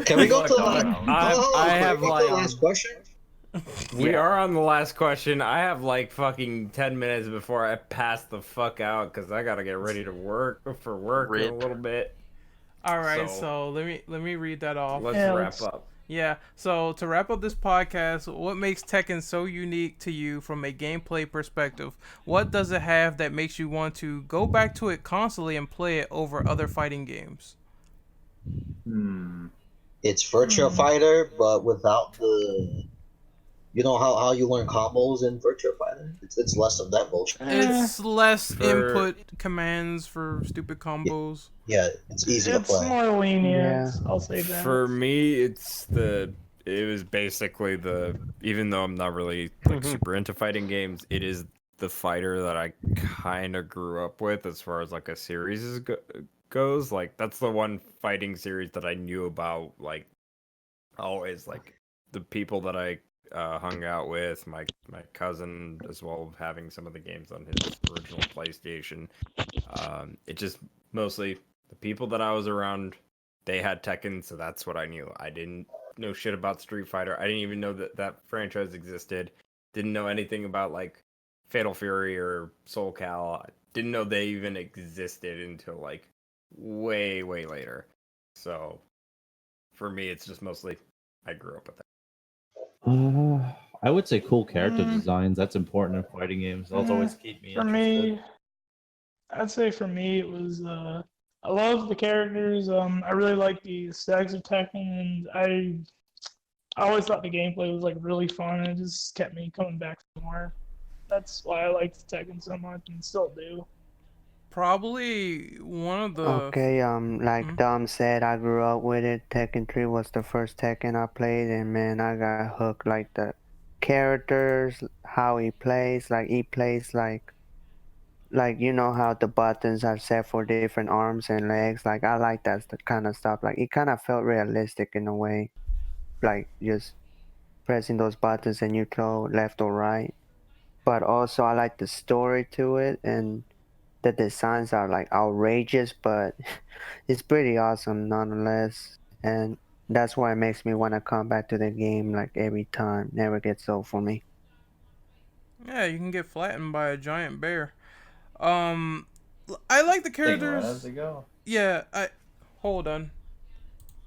Can we go to the Look, last? I have, Can we go to the like- last question? We are on the last question. I have like fucking 10 minutes before I pass the fuck out because I gotta get ready to work in a Rip. little bit. All right, So- so let me read that off. Let's Yeah, wrap let's- up. Yeah, so to wrap up this podcast, what makes Tekken so unique to you from a gameplay perspective? What does it have that makes you want to go back to it constantly and play it over other fighting games? It's Virtua Fighter, but without the. You know how you learn combos in Virtua Fighter? It's less of that bullshit. It's less For- input commands for stupid combos. Yeah, it's easy to It's play. more lenient. Yeah. I'll say that. For me, it was basically even though I'm not really like super into fighting games, it is the fighter that I kind of grew up with as far as like a series goes. Like that's the one fighting series that I knew about, like always, like the people that I hung out with, my cousin, as well as having some of the games on his original PlayStation. It just mostly the people that I was around, they had Tekken, so that's what I knew. I didn't know shit about Street Fighter. I didn't even know that franchise existed. Didn't know anything about like Fatal Fury or Soul Cal. Didn't know they even existed until like way later. So for me, it's just mostly I grew up with that. I would say cool character designs. That's important in fighting games. Those always keep me For interested. me, I'd say for me it was I love the characters. I really like the stacks of Tekken, and I always thought the gameplay was like really fun, and it just kept me coming back for more. That's why I liked Tekken so much, and still do. Probably one of the Okay, like Dom said, I grew up with it. Tekken 3 was the first Tekken I played, and man, I got hooked. Like the characters, how he plays, like you know how the buttons are set for different arms and legs. Like I like that kind of stuff. Like it kind of felt realistic in a way, like just pressing those buttons and you throw left or right. But also I like the story to it, and the designs are like outrageous, but it's pretty awesome nonetheless. And that's why it makes me want to come back to the game like every time. Never gets old for me. Yeah, you can get flattened by a giant bear. I like the characters. How's it go? Yeah, hold on.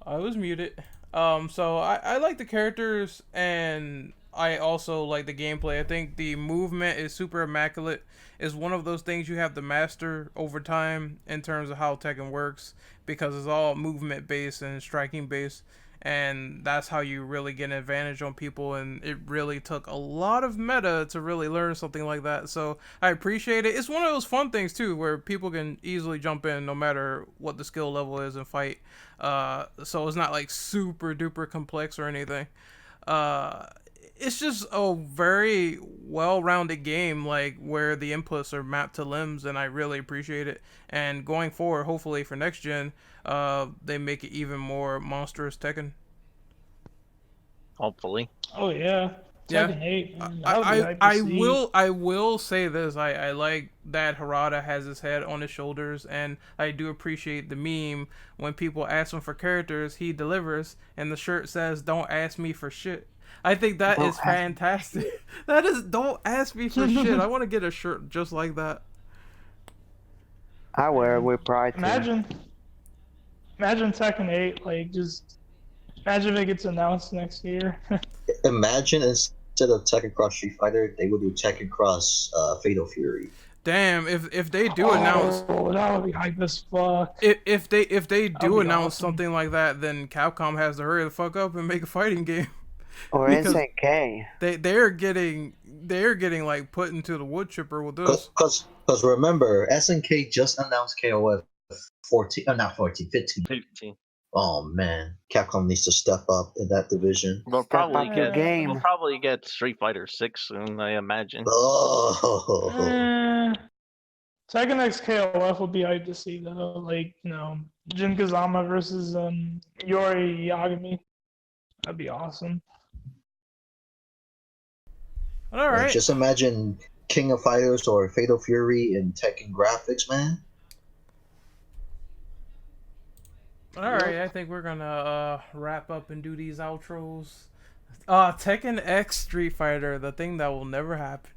I was muted. So I like the characters and I also like the gameplay. I think the movement is super immaculate. It's one of those things you have to master over time in terms of how Tekken works, because it's all movement based and striking based, and that's how you really get an advantage on people. And it really took a lot of meta to really learn something like that. So I appreciate it. It's one of those fun things too, where people can easily jump in no matter what the skill level is and fight. So it's not like super duper complex or anything. It's just a very well-rounded game, like where the inputs are mapped to limbs, and I really appreciate it. And going forward, hopefully for next gen, they make it even more monstrous Tekken. Hopefully. Oh yeah. Yeah. Tekken 8. Man, that would be hype to I see. will say this. I like that Harada has his head on his shoulders, and I do appreciate the meme when people ask him for characters, he delivers, and the shirt says, "Don't ask me for shit." I think that is fantastic. That is, don't ask me for shit. I want to get a shirt just like that. I wear it with pride. too. Imagine Tekken 8, like, just imagine if it gets announced next year. Imagine instead of Tekken Cross Street Fighter, they would do Tekken Cross Fatal Fury. Damn, if they do announce, Oh, that would be hype as fuck. if they do be announce awesome. something like that, then Capcom has to hurry the fuck up and make a fighting game. Or because SNK. They're getting like put into the wood chipper with this. Because remember, SNK just announced KOF 14, not 14, 15. 15. Oh man, Capcom needs to step up in that division. We'll Step probably up your get game. we'll probably get Street Fighter 6 soon, I imagine. Oh, Tekken X KOF would be hype to see though. Like, Jin Kazama versus Yori Yagami. That'd be awesome. All right. just imagine King of Fighters or Fatal Fury in Tekken graphics, man. All right, I think we're gonna wrap up and do these outros. Tekken X Street Fighter, the thing that will never happen.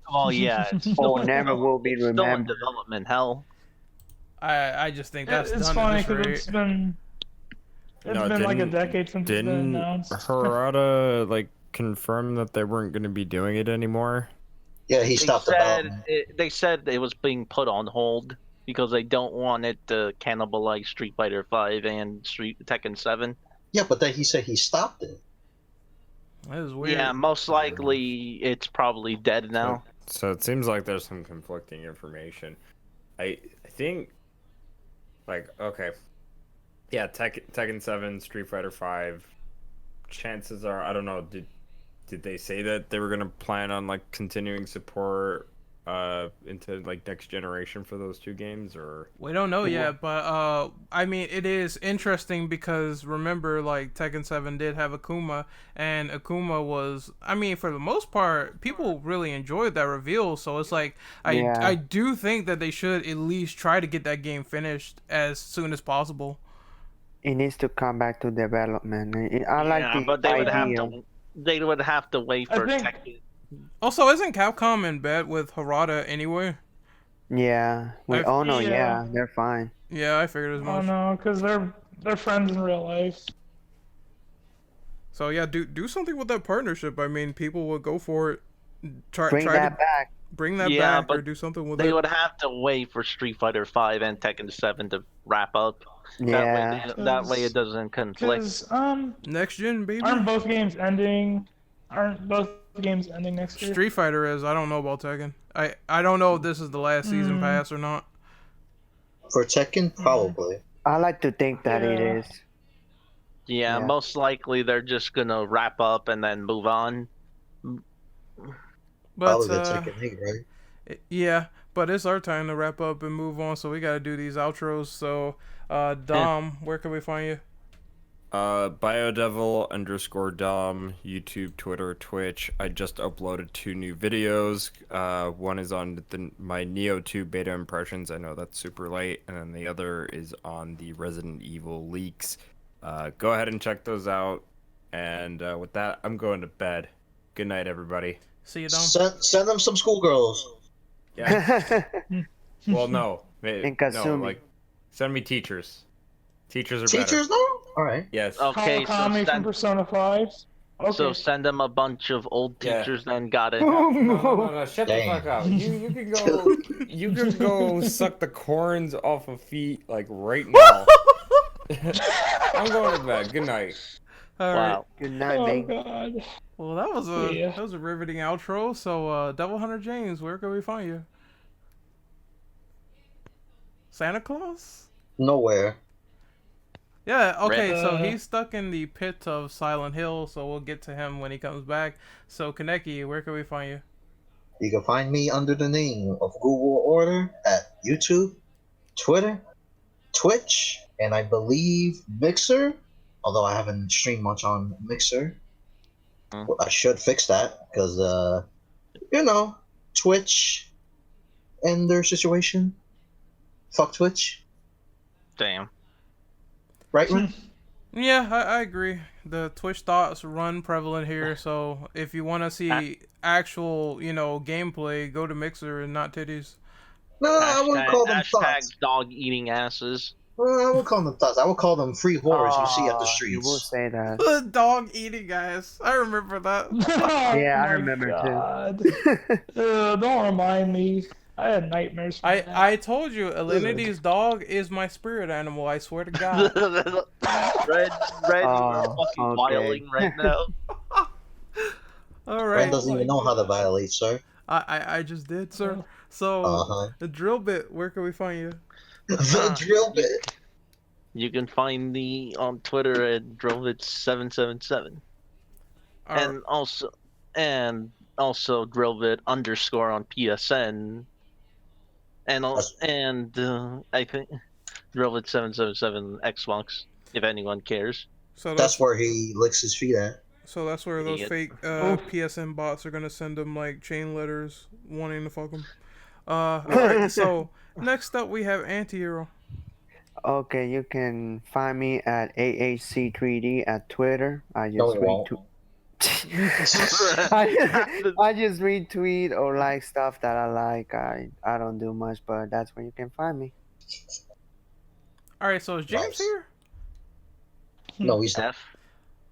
Oh yeah, it's still in never will be still in remembered. development hell. I just think that's It's done funny at this because rate. it's been like a decade since it's been Didn't announced. Harada like confirm that they weren't going to be doing it anymore? Yeah, he stopped development. They said it was being put on hold because they don't want it to cannibalize Street Fighter 5 and Tekken 7. Yeah, but then he said he stopped it. That is weird. Yeah, most likely it's probably dead now. So it seems like there's some conflicting information. I think, like, okay, yeah, Tekken 7, Street Fighter 5. Chances are, I don't know. Did they say that they were gonna plan on like continuing support into like next generation for those two games, or We don't know yet, but I mean, it is interesting because remember, like Tekken 7 did have Akuma, and Akuma was, I mean, for the most part, people really enjoyed that reveal. So it's like I do think that they should at least try to get that game finished as soon as possible. It needs to come back to development. I like the but they would idea. have to wait I for think- Tekken. Also, isn't Capcom in bed with Harada anyway? Yeah. With Ono, Yeah. they're fine. Yeah, I figured as Oh much. no, because they're friends in real life. So yeah, do something with that partnership. I mean, people would go for it. Try Bring to that back. bring that Yeah, back or but do something with They it. would have to wait for Street Fighter 5 and Tekken 7 to wrap up. Yeah. That way it doesn't conflict. Because Next gen, baby. aren't both games ending? Aren't both games ending next year? Street Fighter is. I don't know about Tekken. I don't know if this is the last season pass or not. For Tekken, probably. I like to think that it Yeah. is. Yeah, Yeah. most likely they're just gonna wrap up and then move on. But Probably the Tekken 8, right? yeah, but it's our time to wrap up and move on. So we gotta do these outros. So Dom, where can we find you? Biodevil_Dom, YouTube, Twitter, Twitch. I just uploaded 2 new videos. One is on my Neo 2 beta impressions. I know that's super late. And then the other is on the Resident Evil leaks. Go ahead and check those out. And with that, I'm going to bed. Good night, everybody. See you, Dom. Send them some schoolgirls. Yeah. Well, no. In No, Kasumi. like, send me teachers. Teachers are better. Teachers, though? Alright. Yes. Okay, so Kawakami from send, Persona 5. Okay. So send them a bunch of old Yeah. teachers then got it. No, shut Dang. the fuck up. You can go suck the corns off of feet like right now. I'm going to bed. Good night. All right. Wow. Good night, Oh mate. God. Well, that was a riveting outro. So, Devil Hunter James, where can we find you? Santa Claus? Nowhere. Yeah, okay, so Red- he's stuck in the pit of Silent Hill, so we'll get to him when he comes back. So, Kaneki, where can we find you? You can find me under the name of Google Order at YouTube, Twitter, Twitch, and I believe Mixer. Although I haven't streamed much on Mixer. Well, I should fix that because, Twitch and their situation. Fuck Twitch. Damn. Right, Ren? Yeah, I agree. The Twitch thoughts run prevalent here, so if you want to see actual, gameplay, go to Mixer and not titties. No, I wouldn't call them Hashtag thoughts. dog eating asses. I would call them thoughts. I would call them free whores you see at the You will streets. say that. The dog eating guys. I remember that. Yeah, I Oh my remember God. too. Don't remind me. I had nightmares. From that. I told you, Elenity's dog is my spirit animal, I swear to God. Red, you're Oh, fucking okay. violating right now. All Ren right. doesn't even know how to violate, sir. I just did, sir. So, Uh-huh. the drill bit, where can we find you? The drill bit. You can find me on Twitter at Drillbit777. And also Drillbit _ on PSN. And I think Drillbit777 Xbox, if anyone cares. So That's where he licks his feet at. So that's where those Idiot. fake PSN bots are gonna send them like chain letters wanting to fuck them. Alright, so next up we have Antihero. Okay, you can find me at AHC3D at Twitter. I just No, you won't. I just retweet or like stuff that I like. I don't do much, but that's where you can find me. Alright, so is James Nice. here? No, he's not. F.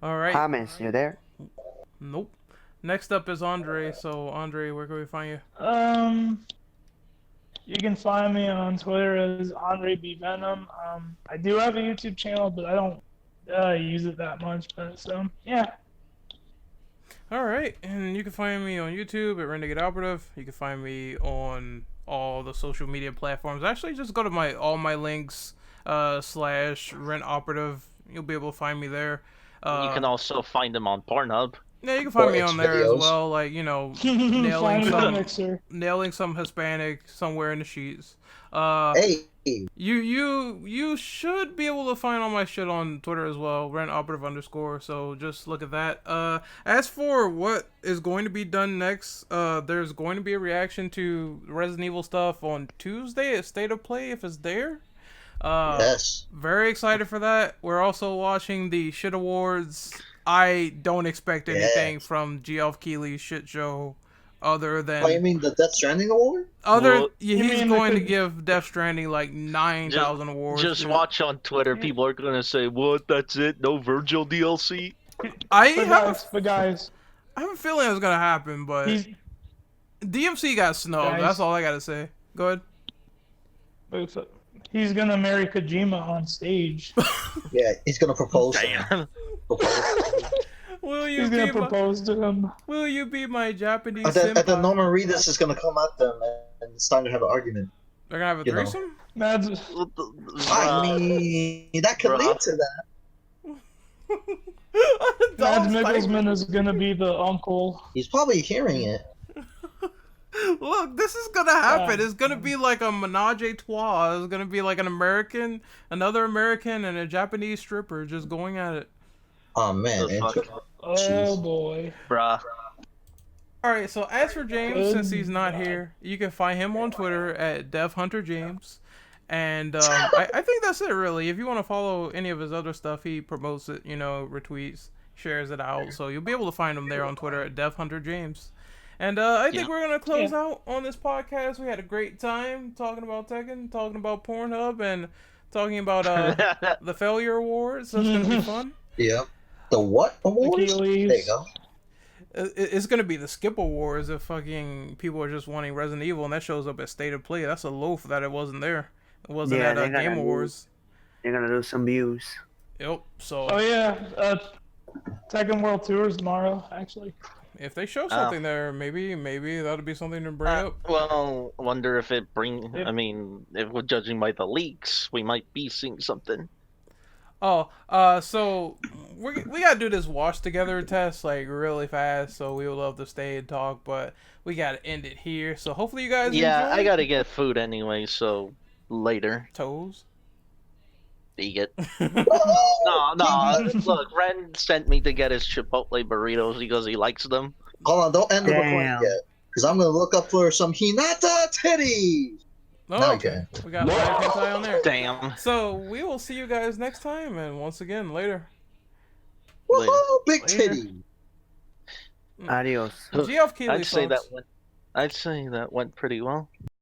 Alright. Comments, you there? Nope. Next up is Andre. So Andre, where can we find you? You can find me on Twitter as Andre B Venom. I do have a YouTube channel, but I don't use it that much. But yeah. Alright, and you can find me on YouTube at Renegade Operative. You can find me on all the social media platforms. Actually, just go to all my links / Ren Operative. You'll be able to find me there. You can also find them on Pornhub. Yeah, you can find Or me on there as videos. well. Like, nailing some Hispanic somewhere in the sheets. Hey, You should be able to find all my shit on Twitter as well, RenOperative_. So just look at that. As for what is going to be done next, there's going to be a reaction to Resident Evil stuff on Tuesday at State of Play if it's there. yes. Very excited for that. We're also watching the Shit Awards. I don't expect anything from Geoff Keighley's shit show other than Claiming the Death Stranding award? Well, he's going to give Death Stranding like 9,000 awards. Just dude. watch on Twitter. People are gonna say, "What? That's it? No Virgil DLC?" I have But guys, I have a feeling it's gonna happen, but he's DMC got snubbed. Guys. That's all I gotta say. Go ahead. he's gonna marry Kojima on stage. Yeah, he's gonna propose. to him. Damn. Will you He's be gonna my, propose to him. Will you be my Japanese And then senpai? Norman Reedus is gonna come at them and start to have an argument. They're gonna have a you know. threesome. That's I mean, that could lead to that. Mads Dog's like- Mikkelsen is gonna be the uncle. He's probably hearing it. Look, this is gonna happen. Yeah. It's gonna be like a menage a trois. It's gonna be like another American, and a Japanese stripper just going at it. Oh man. The fuck? Oh Jeez. boy. Bruh. All right. So as for James, Good since he's not God. here, you can find him on Twitter at DevHunterJames. And I think that's it, really. If you want to follow any of his other stuff, he promotes it, retweets, shares it out. So you'll be able to find him there on Twitter at DevHunterJames. And I think we're going to close out on this podcast. We had a great time talking about Tekken, talking about Pornhub, and talking about the Failure Awards. That's going to be fun. Yeah. The what awards? Achilles. There you go. It's gonna be the Skip Awards if fucking people are just wanting Resident Evil and that shows up at State of Play. That's a loaf that it wasn't there. It wasn't Yeah, at they're gonna Game do- Awards. They're gonna do some views. Yep. So Oh yeah, Tekken World Tour is tomorrow, actually. if they show something there, maybe that'll be something to bring up. Well, wonder if it bring. Yep. I mean, if we're judging by the leaks, we might be seeing something. Oh, so we gotta do this wash together test like really fast. So we would love to stay and talk, but we gotta end it here. So hopefully you guys Yeah, enjoy. I gotta get food anyway, so later. Toes. Eat it. No. Look, Ren sent me to get his Chipotle burritos because he likes them. Hold on, don't end the recording Damn. yet. Because I'm going to look up for some Hinata titties. Oh, Okay. okay. We got live hentai on there. Damn. So we will see you guys next time, and once again later. Woohoo, big Later. titty. Adios. Geoff Keighley I'd say sucks. that went pretty well.